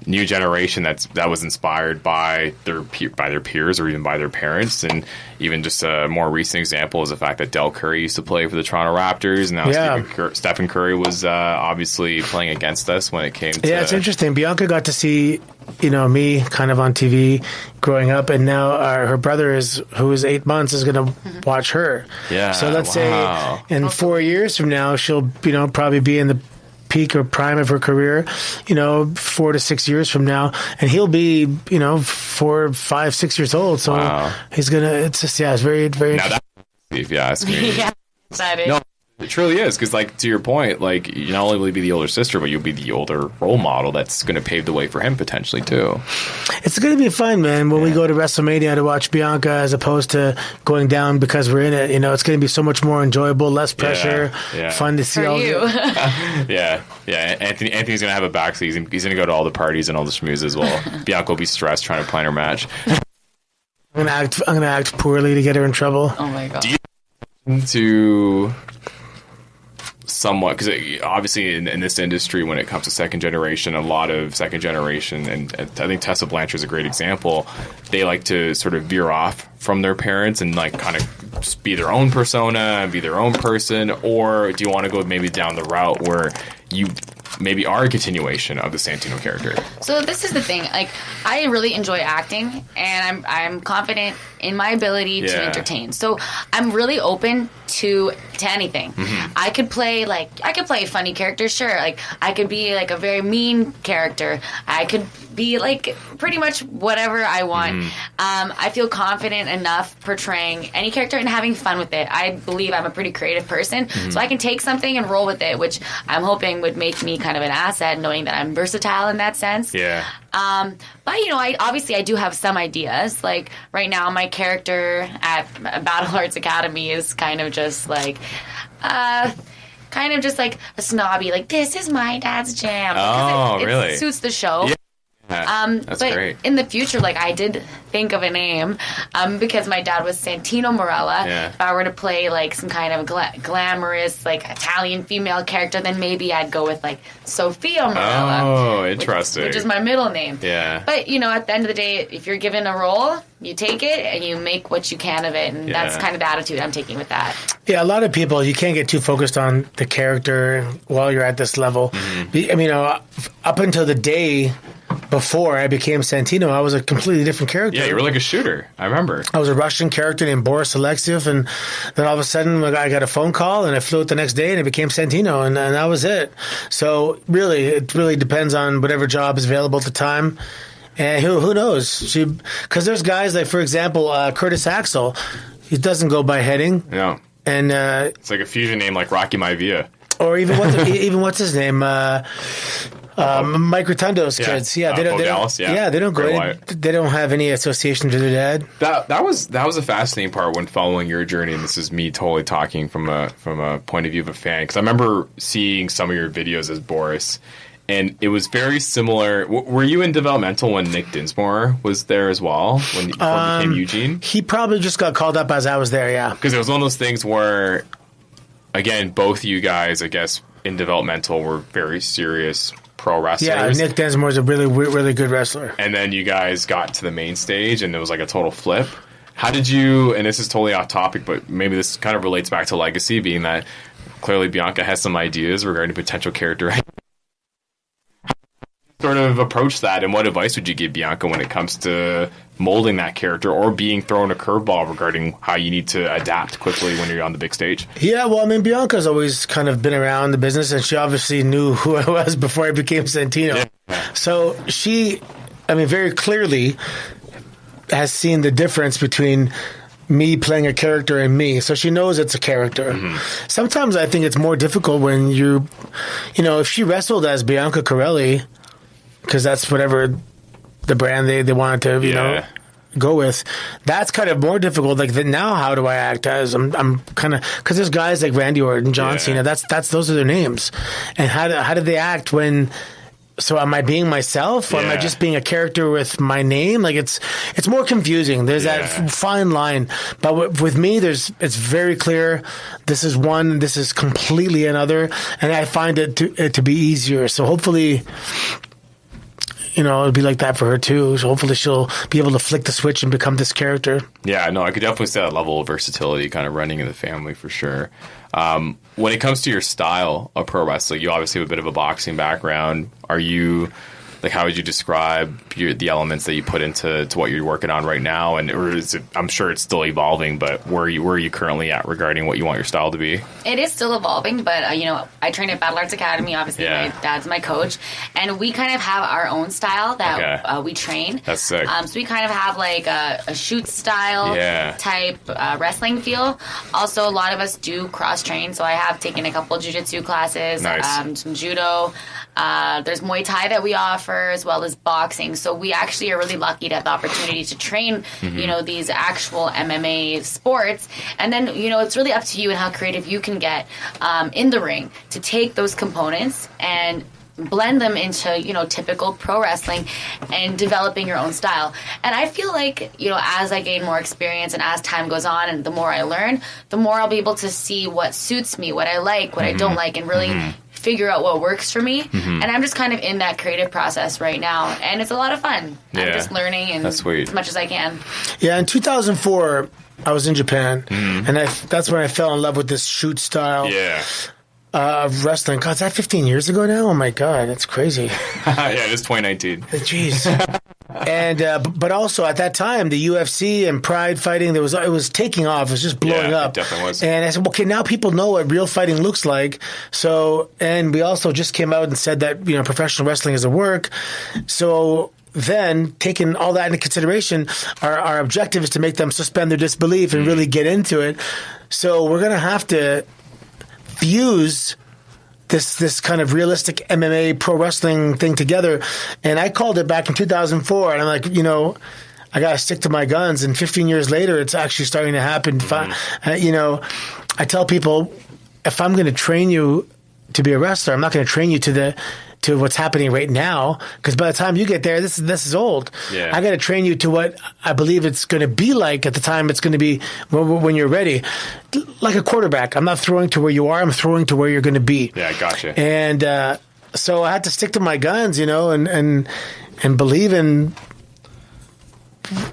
new generation that was inspired by their peers or even by their parents. And even just a more recent example is the fact that Del Curry used to play for the Toronto Raptors. And now Stephen Curry was obviously playing against us when it came to... Yeah, it's interesting. Bianca got to see... me kind of on TV growing up, and now her brother who is 8 months is going to watch her. Yeah. So let's say in 4 years from now, she'll, probably be in the peak or prime of her career, 4 to 6 years from now, and he'll be, 4, 5, 6 years old. So he's going to, it's just, it's very, very. Now that's, if you ask me. Yeah, excited. No. It truly is, because, to your point, you not only will be the older sister, but you'll be the older role model that's going to pave the way for him potentially, too. It's going to be fun, man, when we go to WrestleMania to watch Bianca as opposed to going down because we're in it. It's going to be so much more enjoyable, less pressure, fun to see for all you. Yeah. Anthony's going to have a backseat. He's going to go to all the parties and all the schmooze as well. Bianca will be stressed trying to plan her match. I'm going to act poorly to get her in trouble. Oh, my God. To... somewhat, because obviously in this industry, when it comes to second generation, a lot of second generation, and I think Tessa Blanchard is a great example, they like to sort of veer off from their parents and kind of be their own persona and be their own person, or do you want to go maybe down the route where you maybe are a continuation of the Santino character? So this is the thing. I really enjoy acting, and I'm confident in my ability to entertain. So I'm really open to anything. Mm-hmm. I could play a funny character, sure. I could be a very mean character. I could be pretty much whatever I want. Mm-hmm. I feel confident enough portraying any character and having fun with it. I believe I'm a pretty creative person, so I can take something and roll with it, which I'm hoping would make me kind of an asset, knowing that I'm versatile in that sense. Yeah. But I do have some ideas. Right now, my character at Battle Arts Academy is kind of just a snobby. This is my dad's jam. Oh, it really? Suits the show. Yeah. That's but great. In the future, I did think of a name because my dad was Santino Marella. Yeah. If I were to play some kind of glamorous Italian female character, then maybe I'd go with Sophia Marella. Oh, interesting. Which is my middle name. Yeah. But at the end of the day, if you're given a role, you take it and you make what you can of it, and that's kind of the attitude I'm taking with that. Yeah, a lot of people, you can't get too focused on the character while you're at this level. Mm-hmm. Up until the day before I became Santino, I was a completely different character. Yeah, you were like a shooter. I remember. I was a Russian character named Boris Alexiev, and then all of a sudden I got a phone call, and I flew it the next day, and it became Santino, and that was it. So it really depends on whatever job is available at the time. And who knows? Because there's guys for example, Curtis Axel. He doesn't go by heading. No. And it's like a fusion name like Rocky Maivia. Or even what's his name? Mike Rotundo's kids. Yeah, they don't go. They don't have any association to their dad. That was a fascinating part when following your journey, and this is me totally talking from a point of view of a fan, because I remember seeing some of your videos as Boris. And it was very similar. Were you in developmental when Nick Dinsmore was there as well, before he became Eugene? He probably just got called up as I was there, yeah. Because it was one of those things where, again, both you guys, I guess, in developmental were very serious pro wrestlers. Yeah, Nick Dinsmore's a really, really good wrestler. And then you guys got to the main stage, and it was like a total flip. How did you, and this is totally off topic, but maybe this kind of relates back to Legacy, being that clearly Bianca has some ideas regarding potential character sort of approach that, and what advice would you give Bianca when it comes to molding that character or being thrown a curveball regarding how you need to adapt quickly when you're on the big stage? Yeah, well, Bianca's always kind of been around the business, and she obviously knew who I was before I became Santino. Yeah. So she, very clearly has seen the difference between me playing a character and me, so she knows it's a character. Mm-hmm. Sometimes I think it's more difficult when if she wrestled as Bianca Carelli, because that's whatever the brand they wanted to, go with. That's kind of more difficult. Like now, how do I act as I'm kind of, because there's guys like Randy Orton, John Cena. Those are their names, and how do they act when? So am I being myself, or am I just being a character with my name? Like it's more confusing. There's that fine line. But with me, it's very clear. This is one. This is completely another, and I find it to be easier. So hopefully, it'll be like that for her too. So hopefully she'll be able to flick the switch and become this character. Yeah, no, I could definitely see that level of versatility kind of running in the family for sure. When it comes to your style of pro wrestling, you obviously have a bit of a boxing background. Are you, like, how would you describe the elements that you put into what you're working on right now? And or is it, I'm sure it's still evolving, but where are you currently at regarding what you want your style to be? It is still evolving, but I train at Battle Arts Academy. Obviously, my dad's my coach, and we kind of have our own style that we train. That's sick. So we kind of have like a shoot style type wrestling feel. Also, a lot of us do cross train, so I have taken a couple jiu-jitsu classes, some judo. There's Muay Thai that we offer, as well as boxing. So we actually are really lucky to have the opportunity to train, these actual MMA sports. And then, it's really up to you and how creative you can get in the ring to take those components and blend them into, typical pro wrestling and developing your own style. And I feel like, as I gain more experience and as time goes on and the more I learn, the more I'll be able to see what suits me, what I like, what I don't like, and really figure out what works for me. And I'm just kind of in that creative process right now, and it's a lot of fun. I'm just learning and as much as I can. Yeah, in 2004 I was in Japan, and that's when I fell in love with this shoot style of wrestling. God, is that 15 years ago now? Oh my God, that's crazy. It is 2019. Jeez. And but also at that time, the UFC and Pride fighting, it was taking off. It was just blowing up. It definitely was. And I said, okay, now people know what real fighting looks like. So, and we also just came out and said that professional wrestling is a work. So then, taking all that into consideration, our objective is to make them suspend their disbelief and really get into it. So we're going to have to fuse this kind of realistic MMA pro wrestling thing together. And I called it back in 2004, and I'm like, I got to stick to my guns. And 15 years later, it's actually starting to happen. I tell people, if I'm going to train you to be a wrestler, I'm not going to train you to what's happening right now, because by the time you get there, this is old. I got to train you to what I believe it's going to be like at the time it's going to be when you're ready. Like a quarterback, I'm not throwing to where you are, I'm throwing to where you're going to be. Yeah, gotcha. And so I had to stick to my guns, and believe in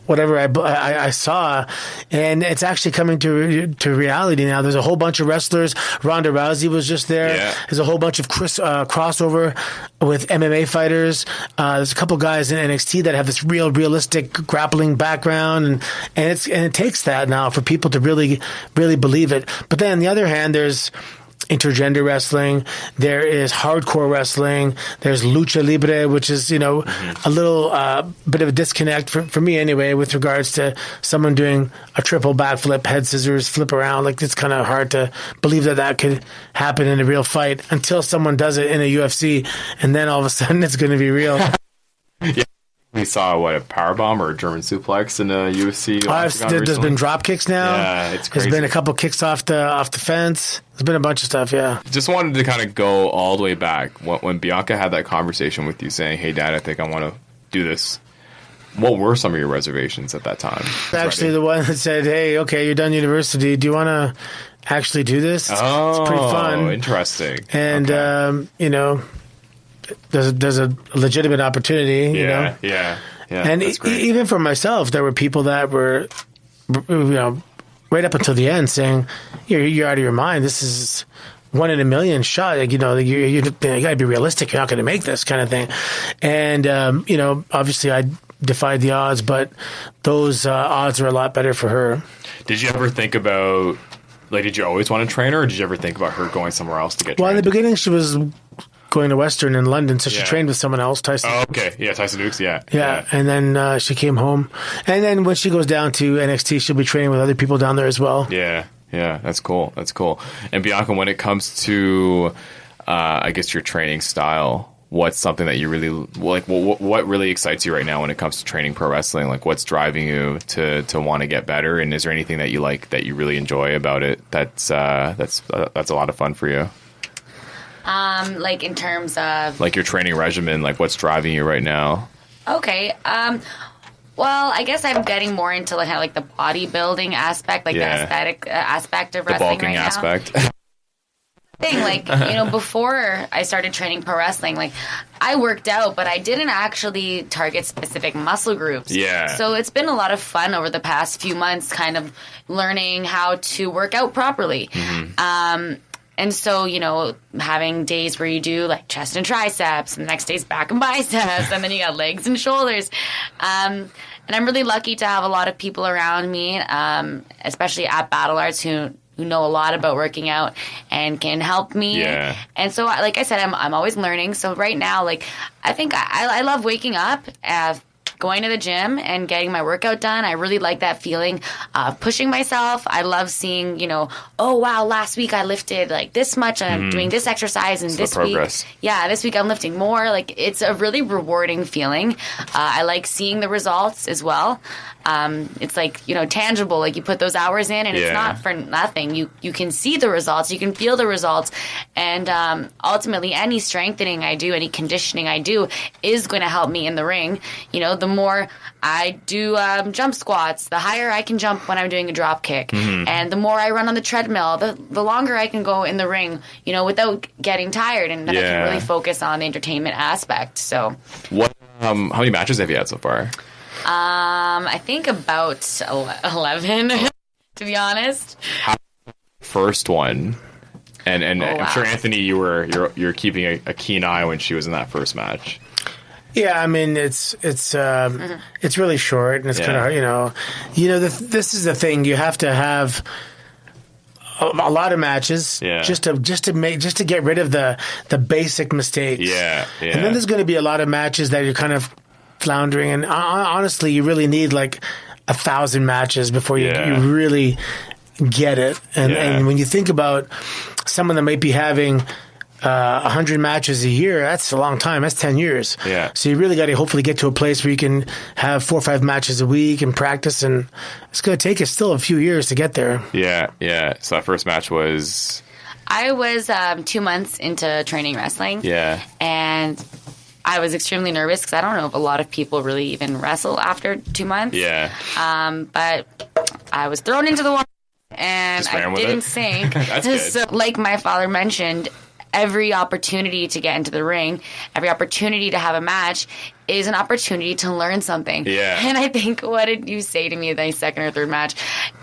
whatever I saw, and it's actually coming to reality now. There's a whole bunch of wrestlers. Ronda Rousey was just there. There's a whole bunch of crossover with MMA fighters. There's a couple guys in NXT that have this realistic grappling background, and it takes that now for people to really believe it. But then on the other hand, there's intergender wrestling, there is hardcore wrestling, there's lucha libre, which is a little bit of a disconnect for me anyway, with regards to someone doing a triple backflip, head scissors, flip around. Like, it's kind of hard to believe that could happen in a real fight until someone does it in a UFC, and then all of a sudden it's going to be real. We saw a powerbomb or a German suplex in a UFC. There's been drop kicks now. Yeah, it's crazy. There's been a couple kicks off the fence. There's been a bunch of stuff. Yeah. Just wanted to kind of go all the way back when Bianca had that conversation with you, saying, "Hey, Dad, I think I want to do this." What were some of your reservations at that time? Actually, the one that said, "Hey, okay, you're done university. Do you want to actually do this? It's pretty fun. Interesting." And there's a legitimate opportunity, Yeah, and even for myself, there were people that were, right up until the end saying, "You're out of your mind. This is 1 in a million shot. Like, you got to be realistic. You're not going to make this," kind of thing. And obviously, I defied the odds, but those odds were a lot better for her. Did you ever think about, did you always want to train her, or did you ever think about her going somewhere else to get trained? Well, in the beginning, she was going to Western in London, so she trained with someone else, Tyson. Oh, okay. Yeah, Tyson Dukes, yeah. And then she came home. And then when she goes down to NXT, she'll be training with other people down there as well. Yeah, that's cool. And Bianca, when it comes to, I guess, your training style, what's something that you really like? What really excites you right now when it comes to training pro wrestling? Like, what's driving you to want to get better? And is there anything that you like that you really enjoy about it? That's a lot of fun for you. Like in terms of like your training regimen, like what's driving you right now? Okay. Well, I guess I'm getting more into like the bodybuilding aspect, like the aesthetic aspect of wrestling, the bulking right aspect. Now. Like, before I started training pro wrestling, like I worked out, but I didn't actually target specific muscle groups. Yeah. So it's been a lot of fun over the past few months, kind of learning how to work out properly. Mm-hmm. And so, having days where you do like chest and triceps, and the next day's back and biceps, and then you got legs and shoulders. And I'm really lucky to have a lot of people around me, especially at Battle Arts, who know a lot about working out and can help me. Yeah. And so, like I said, I'm always learning. So right now, like, I think I love waking up, going to the gym and getting my workout done. I really like that feeling of pushing myself. I love seeing, oh, wow, last week I lifted like this much and I'm doing this exercise, and this week I'm lifting more. Like, it's a really rewarding feeling. I like seeing the results as well. It's like, tangible, like you put those hours in and it's not for nothing. You can see the results, you can feel the results. And ultimately, any strengthening I do, any conditioning I do is going to help me in the ring. The more I do jump squats, the higher I can jump when I'm doing a drop kick. Mm-hmm. And the more I run on the treadmill, the longer I can go in the ring, without getting tired. And then I can really focus on the entertainment aspect. So, how many matches have you had so far? I think about 11, to be honest. First one. And I'm sure, Anthony, you're keeping a keen eye when she was in that first match. Yeah, I mean, it's really short, and it's kind of hard, this is the thing. You have to have a lot of matches just to get rid of the basic mistakes. Yeah. And then there's going to be a lot of matches that you're kind of floundering, and honestly, you really need like 1,000 matches before you really get it. And when you think about someone that might be having 100 matches a year, that's a long time. That's 10 years. Yeah. So you really got to hopefully get to a place where you can have 4 or 5 matches a week and practice, and it's going to take us still a few years to get there. Yeah. So that first match was... I was 2 months into training wrestling. Yeah. And I was extremely nervous because I don't know if a lot of people really even wrestle after 2 months. Yeah. But I was thrown into the water and I didn't sink. That's good. So, like my father mentioned, every opportunity to get into the ring, every opportunity to have a match is an opportunity to learn something. Yeah. And I think, what did you say to me in the second or third match?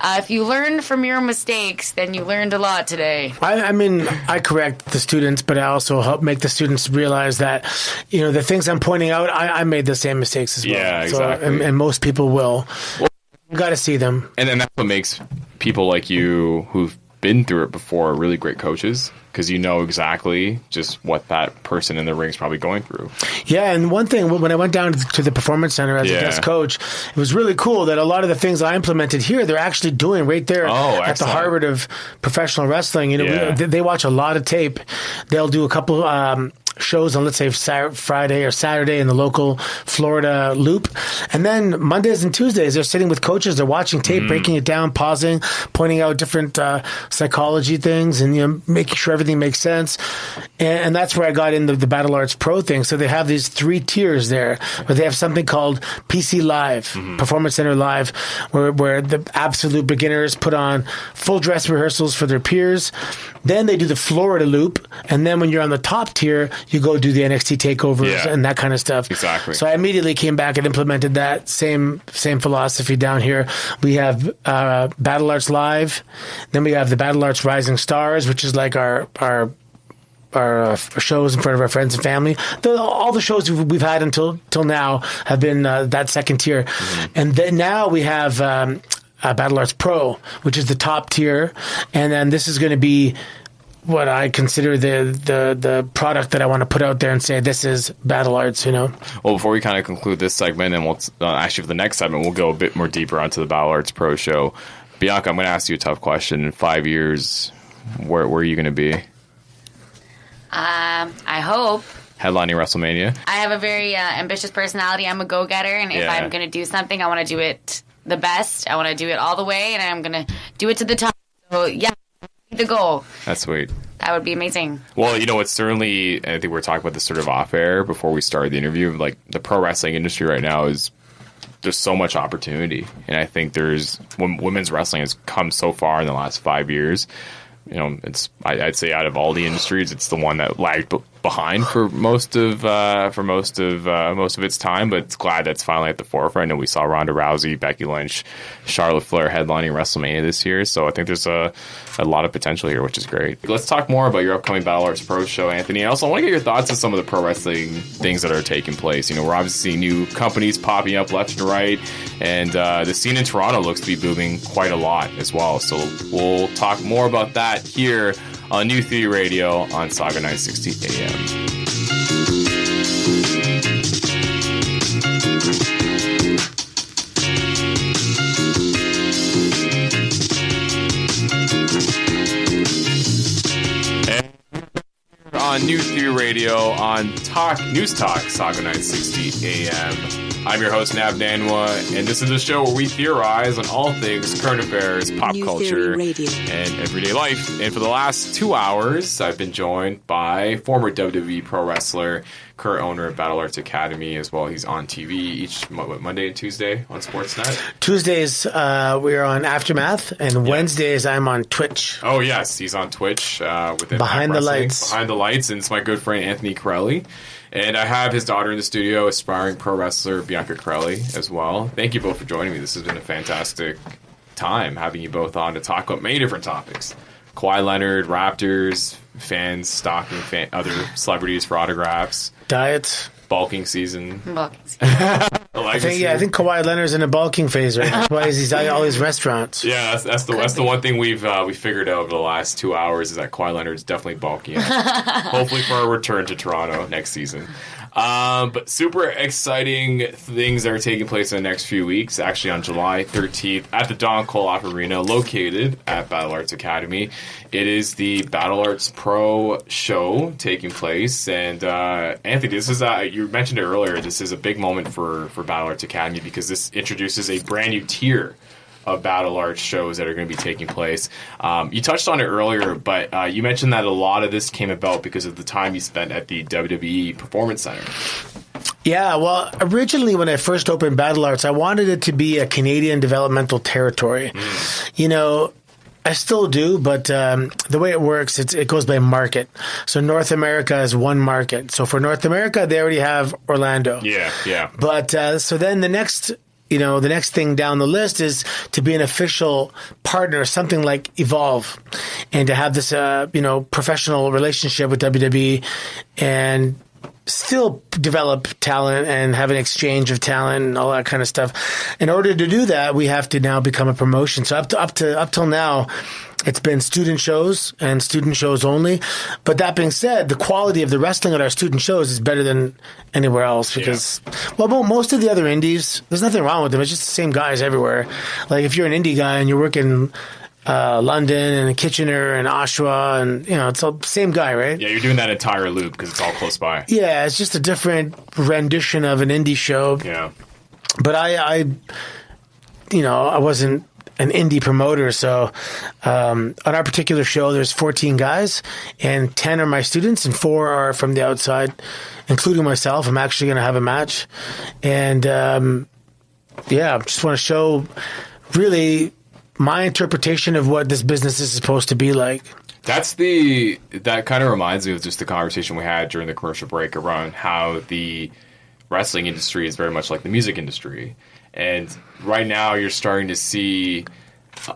If you learn from your mistakes, then you learned a lot today. I mean, I correct the students, but I also help make the students realize that, the things I'm pointing out, I made the same mistakes as well. Yeah, exactly. So, and most people will. You got to see them. And then that's what makes people like you who've been through it before really great coaches, because you know exactly just what that person in the ring is probably going through. Yeah, and one thing, when I went down to the Performance Center as a guest coach, it was really cool that a lot of the things I implemented here, they're actually doing right there at the Harvard of Professional Wrestling. They watch a lot of tape. They'll do a couple shows on, let's say, Friday or Saturday in the local Florida loop. And then Mondays and Tuesdays, they're sitting with coaches. They're watching tape, breaking it down, pausing, pointing out different psychology things, and making sure everything makes sense. And that's where I got into the Battle Arts Pro thing. So they have these 3 tiers there, where they have something called PC Live, Performance Center Live, where the absolute beginners put on full dress rehearsals for their peers. Then they do the Florida loop. And then when you're on the top tier, you go do the NXT takeovers and that kind of stuff. Exactly. So I immediately came back and implemented that same philosophy down here. We have Battle Arts Live. Then we have the Battle Arts Rising Stars, which is like our shows in front of our friends and family. All the shows we've had until now have been that second tier. And then now we have Battle Arts Pro, which is the top tier. And then this is going to be what I consider the product that I want to put out there and say, this is Battle Arts, Well, before we kind of conclude this segment, and we'll actually for the next segment, we'll go a bit more deeper onto the Battle Arts Pro show. Bianca, I'm going to ask you a tough question. In 5 years, where are you going to be? I hope headlining WrestleMania? I have a very ambitious personality. I'm a go-getter, and if I'm going to do something, I want to do it the best. I want to do it all the way, and I'm going to do it to the top. So, yeah, the goal. That's sweet. That would be amazing. Well, it's certainly, I think we were talking about this sort of off air before we started the interview, like the pro wrestling industry right now there's so much opportunity. And I think women's wrestling has come so far in the last 5 years. I'd say out of all the industries, it's the one that lagged behind for most of its time. But it's glad that's finally at the forefront. And we saw Ronda Rousey, Becky Lynch, Charlotte Flair headlining WrestleMania this year. So I think there's a lot of potential here, which is great. Let's talk more about your upcoming Battle Arts Pro show, Anthony. I also want to get your thoughts on some of the pro wrestling things that are taking place. We're obviously seeing new companies popping up left and right, and the scene in Toronto looks to be booming quite a lot as well. So we'll talk more about that here on New Theory Radio on Saga 960 AM. On New Theory Radio on News Talk Saga 960 AM. I'm your host, Nav Nanwa, and this is a show where we theorize on all things current affairs, pop culture, and everyday life. And for the last 2 hours, I've been joined by former WWE Pro Wrestler, current owner of Battle Arts Academy, as well. He's on TV each Monday and Tuesday on Sportsnet. Tuesdays, we're on Aftermath, and Wednesdays, I'm on Twitch. Oh, yes, he's on Twitch. With Behind the Lights. Behind the Lights, and it's my good friend, Anthony Carelli. And I have his daughter in the studio, aspiring pro wrestler Bianca Carelli, as well. Thank you both for joining me. This has been a fantastic time having you both on to talk about many different topics. Kawhi Leonard, Raptors, fans stalking other celebrities for autographs. Diets. Bulking season. I think Kawhi Leonard's in a bulking phase right now. That's why he's at all these restaurants. Yeah, that's the one thing we figured out over the last 2 hours is that Kawhi Leonard's definitely bulking. Hopefully for a return to Toronto next season. But super exciting things that are taking place in the next few weeks. Actually, on July 13th at the Don Koloff Arena, located at Battle Arts Academy, it is the Battle Arts Pro show taking place. And Anthony, this is you mentioned it earlier. This is a big moment for Battle Arts Academy because this introduces a brand new tier of Battle Arts shows that are going to be taking place. You touched on it earlier, but you mentioned that a lot of this came about because of the time you spent at the WWE Performance Center. Yeah, well, originally when I first opened Battle Arts, I wanted it to be a Canadian developmental territory. I still do, but the way it works, it goes by market. So North America is one market. So for North America, they already have Orlando. Yeah. But so then the next thing down the list is to be an official partner, something like Evolve, and to have this, professional relationship with WWE and still develop talent and have an exchange of talent and all that kind of stuff. In order to do that, we have to now become a promotion. So up till now, it's been student shows and student shows only. But that being said, the quality of the wrestling at our student shows is better than anywhere else because, most of the other indies, there's nothing wrong with them. It's just the same guys everywhere. Like if you're an indie guy and you're working London and Kitchener and Oshawa and, it's all the same guy, right? Yeah, you're doing that entire loop because it's all close by. Yeah, it's just a different rendition of an indie show. Yeah. But I wasn't an indie promoter, so on our particular show, there's 14 guys, and 10 are my students, and 4 are from the outside, including myself. I'm actually going to have a match, and I just want to show really my interpretation of what this business is supposed to be like. That kind of reminds me of just the conversation we had during the commercial break around how the wrestling industry is very much like the music industry. And right now you're starting to see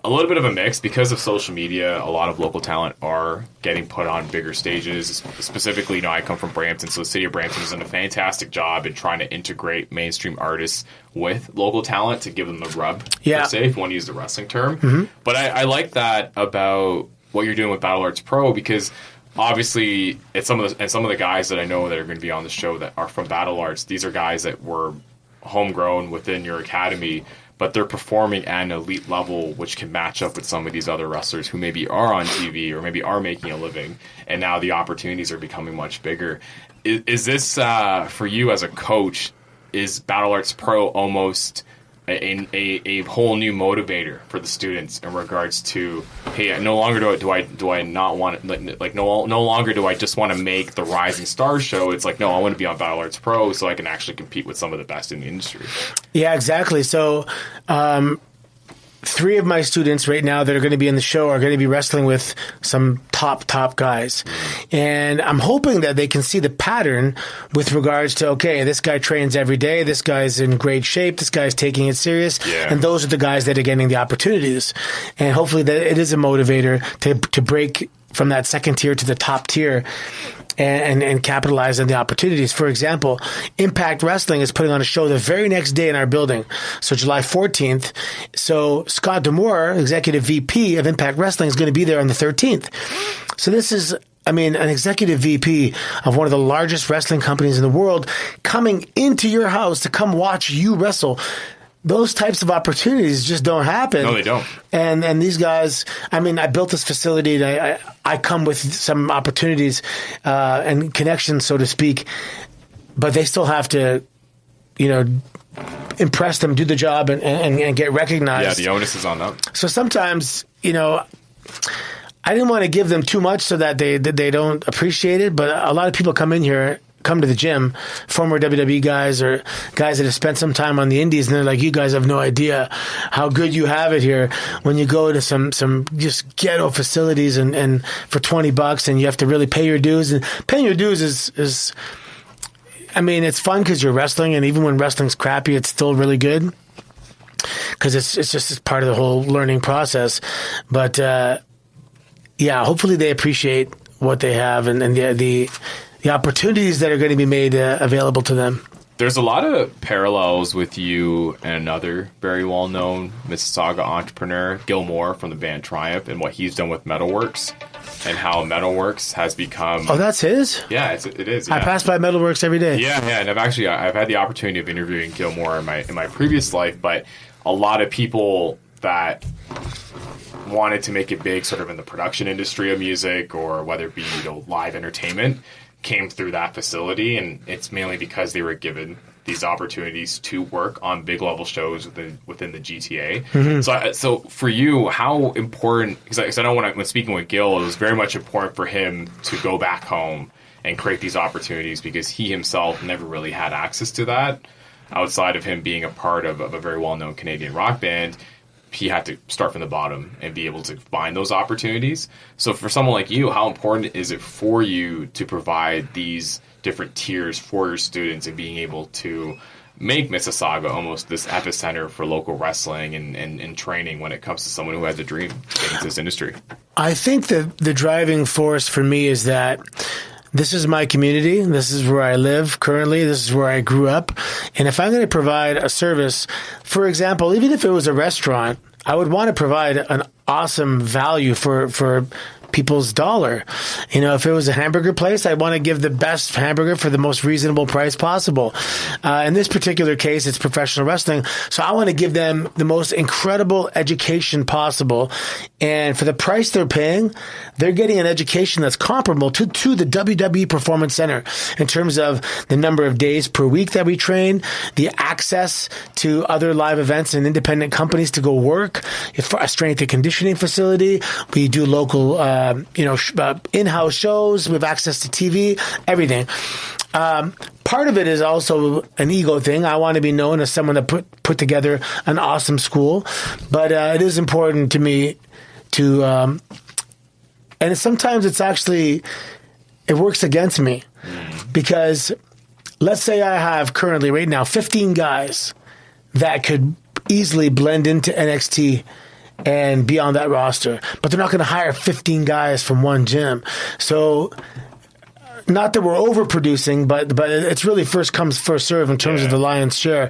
a little bit of a mix because of social media. A lot of local talent are getting put on bigger stages. Specifically, I come from Brampton, so the city of Brampton has done a fantastic job in trying to integrate mainstream artists with local talent to give them the rub, per se, if you want to use the wrestling term. Mm-hmm. But I like that about what you're doing with Battle Arts Pro because obviously some of the guys that I know that are going to be on the show that are from Battle Arts, these are guys that were homegrown within your academy, but they're performing at an elite level, which can match up with some of these other wrestlers who maybe are on TV or maybe are making a living, and now the opportunities are becoming much bigger. Is this, for you as a coach, is Battle Arts Pro almost a whole new motivator for the students in regards to, hey, no longer do I not want like no longer do I just want to make the Rising Stars show. It's like, no, I want to be on Battle Arts Pro so I can actually compete with some of the best in the industry. Yeah, exactly. So 3 of my students right now that are going to be in the show are going to be wrestling with some top guys. And I'm hoping that they can see the pattern with regards to, okay, this guy trains every day. This guy's in great shape. This guy's taking it serious. Yeah. And those are the guys that are getting the opportunities. And hopefully that it is a motivator to break from that second tier to the top tier and capitalize on the opportunities. For example, Impact Wrestling is putting on a show the very next day in our building, so July 14th. So Scott Demore, Executive VP of Impact Wrestling, is going to be there on the 13th. So this is, an executive VP of one of the largest wrestling companies in the world coming into your house to come watch you wrestle. Those types of opportunities just don't happen. No, they don't. And these guys, I built this facility, and I come with some opportunities and connections, so to speak, but they still have to, impress them, do the job, and get recognized. Yeah, the onus is on them. So sometimes, I didn't want to give them too much so that they don't appreciate it, but a lot of people come to the gym, former WWE guys or guys that have spent some time on the indies, and they're like, you guys have no idea how good you have it here when you go to some just ghetto facilities and for $20 and you have to really pay your dues. And paying your dues is it's fun because you're wrestling, and even when wrestling's crappy, it's still really good because it's just part of the whole learning process. But hopefully they appreciate what they have and the opportunities that are going to be made available to them. There's a lot of parallels with you and another very well-known Mississauga entrepreneur, Gil Moore from the band Triumph, and what he's done with Metalworks and how Metalworks has become... Oh, that's his? Yeah, it is. Yeah. I pass by Metalworks every day. Yeah, and I've had the opportunity of interviewing Gil Moore in my previous life, but a lot of people that wanted to make it big sort of in the production industry of music, or whether it be live entertainment, came through that facility, and it's mainly because they were given these opportunities to work on big level shows within the GTA. Mm-hmm. So for you, how important? Because I know when speaking with Gil, it was very much important for him to go back home and create these opportunities because he himself never really had access to that outside of him being a part of a very well known Canadian rock band. He had to start from the bottom and be able to find those opportunities. So for someone like you, how important is it for you to provide these different tiers for your students and being able to make Mississauga almost this epicenter for local wrestling and training when it comes to someone who has a dream to get into this industry? I think that the driving force for me is that this is my community. This is where I live currently. This is where I grew up. And if I'm going to provide a service, for example, even if it was a restaurant, I would want to provide an awesome value for people's dollar. If it was a hamburger place, I want to give the best hamburger for the most reasonable price possible. In this particular case, it's professional wrestling. So I want to give them the most incredible education possible. And for the price they're paying, they're getting an education that's comparable to the WWE Performance Center in terms of the number of days per week that we train, the access to other live events and independent companies to go work, a strength and conditioning facility. We do local in-house shows. We have access to TV, everything. Part of it is also an ego thing. I want to be known as someone that put together an awesome school. But it is important to me to, and sometimes it works against me. Because let's say I have currently right now 15 guys that could easily blend into NXT and be on that roster, but they're not going to hire 15 guys from one gym. So not that we're overproducing, but it's really first comes, first serve in terms of the lion's share.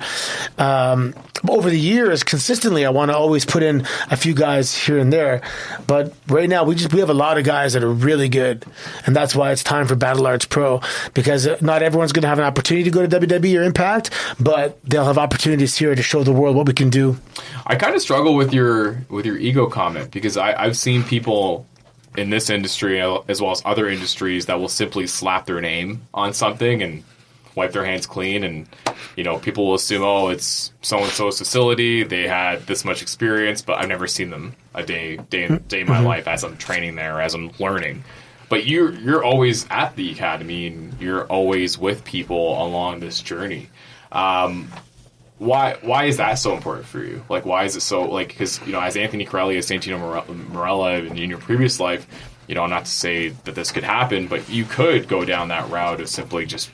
Over the years, consistently, I want to always put in a few guys here and there. But right now, we have a lot of guys that are really good. And that's why it's time for Battle Arts Pro. Because not everyone's going to have an opportunity to go to WWE or Impact, but they'll have opportunities here to show the world what we can do. I kind of struggle with your ego comment, because I've seen people in this industry as well as other industries that will simply slap their name on something and wipe their hands clean, and people will assume, oh, it's so-and-so's facility, they had this much experience, but I've never seen them a day in my life as I'm training there, as I'm learning. But you're always at the academy, and you're always with people along this journey. Why is that so important for you? Like, why is it so, like, because, as Anthony Carelli, as Santino Marella in your previous life, not to say that this could happen, but you could go down that route of simply just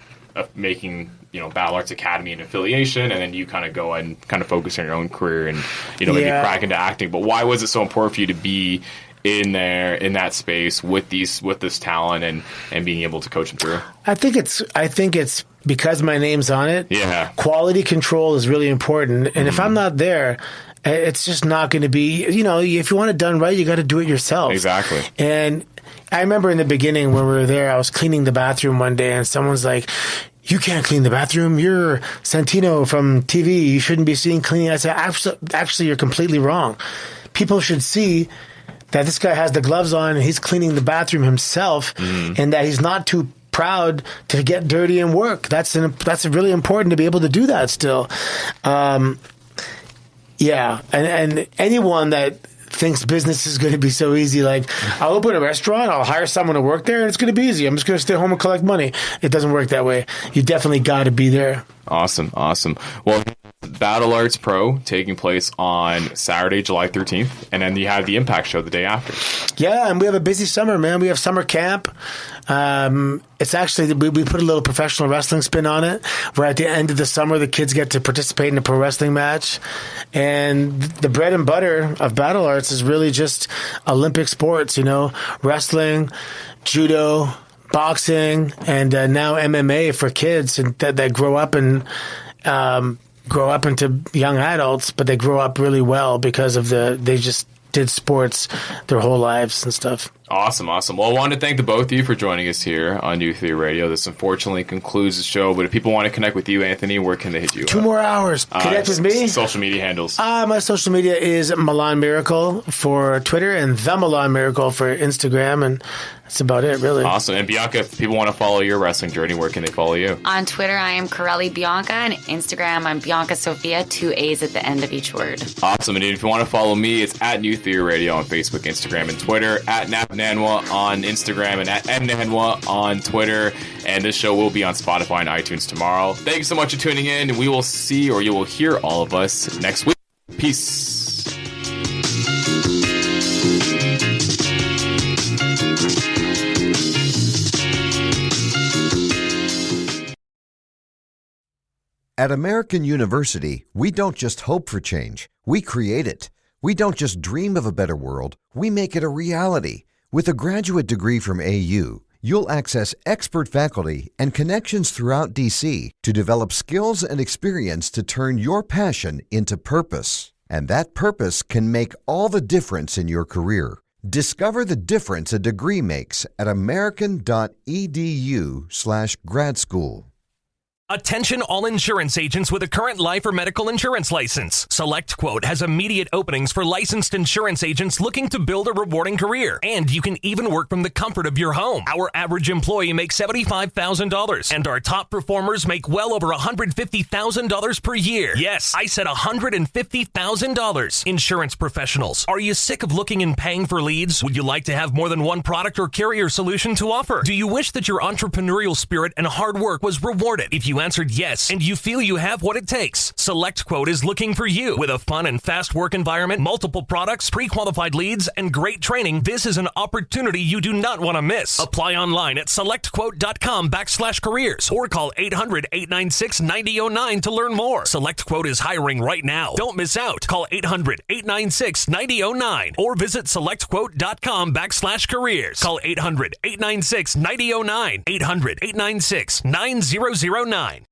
making, Battle Arts Academy an affiliation, and then you kind of go and kind of focus on your own career and, maybe crack into acting. But why was it so important for you to be in there, in that space with this talent and being able to coach them through? I think it's because my name's on it. Yeah. Quality control is really important. And if I'm not there, it's just not going to be, if you want it done right, you got to do it yourself. Exactly. And I remember in the beginning when we were there, I was cleaning the bathroom one day and someone's like, "You can't clean the bathroom. You're Santino from TV. You shouldn't be seen cleaning." I said, actually, you're completely wrong. People should see that this guy has the gloves on and he's cleaning the bathroom himself, and that he's not too proud to get dirty and work. That's really important to be able to do that still. And anyone that thinks business is going to be so easy, like, I'll open a restaurant, I'll hire someone to work there, and it's going to be easy. I'm just going to stay home and collect money. It doesn't work that way. You definitely got to be there. Awesome. Well, Battle Arts Pro taking place on Saturday, July 13th, and then you have the Impact show the day after. Yeah, and we have a busy summer, man. We have summer camp. It's actually, we put a little professional wrestling spin on it, where at the end of the summer, the kids get to participate in a pro wrestling match. And the bread and butter of Battle Arts is really just Olympic sports, wrestling, judo, boxing, and now MMA for kids and that grow up and grow up into young adults, but they grow up really well because of they just did sports their whole lives and stuff. Awesome. Well, I want to thank the both of you for joining us here on New Theory Radio. This unfortunately concludes the show, but if people want to connect with you, Anthony, where can they hit you? 2 more hours. Connect with me. Social media handles. My social media is Milan Miracle for Twitter and The Milan Miracle for Instagram, and that's about it, really. Awesome. And Bianca, if people want to follow your wrestling journey, where can they follow you? On Twitter, I am Carelli Bianca, and Instagram, I'm Bianca Sophia, 2 A's at the end of each word. Awesome. And if you want to follow me, it's at New Theory Radio on Facebook, Instagram, and Twitter, at Nav Nanwa on Instagram, and at Nanwa on Twitter. And this show will be on Spotify and iTunes tomorrow. Thanks so much for tuning in. We will see, or you will hear all of us next week. Peace. At American University, we don't just hope for change, we create it. We don't just dream of a better world, we make it a reality. With a graduate degree from AU, you'll access expert faculty and connections throughout DC to develop skills and experience to turn your passion into purpose. And that purpose can make all the difference in your career. Discover the difference a degree makes at american.edu/grad school. Attention all insurance agents with a current life or medical insurance license. SelectQuote has immediate openings for licensed insurance agents looking to build a rewarding career. And you can even work from the comfort of your home. Our average employee makes $75,000, and our top performers make well over $150,000 per year. Yes, I said $150,000. Insurance professionals, are you sick of looking and paying for leads? Would you like to have more than one product or carrier solution to offer? Do you wish that your entrepreneurial spirit and hard work was rewarded? If you answered yes and you feel you have what it takes, SelectQuote is looking for you. With a fun and fast work environment, multiple products, pre-qualified leads, and great training, this is an opportunity you do not want to miss. Apply online at selectquote.com/careers or call 800-896-9009 to learn more. SelectQuote is hiring right now. Don't miss out. Call 800-896-9009 or visit selectquote.com/careers. Call 800-896-9009. 800-896-9009.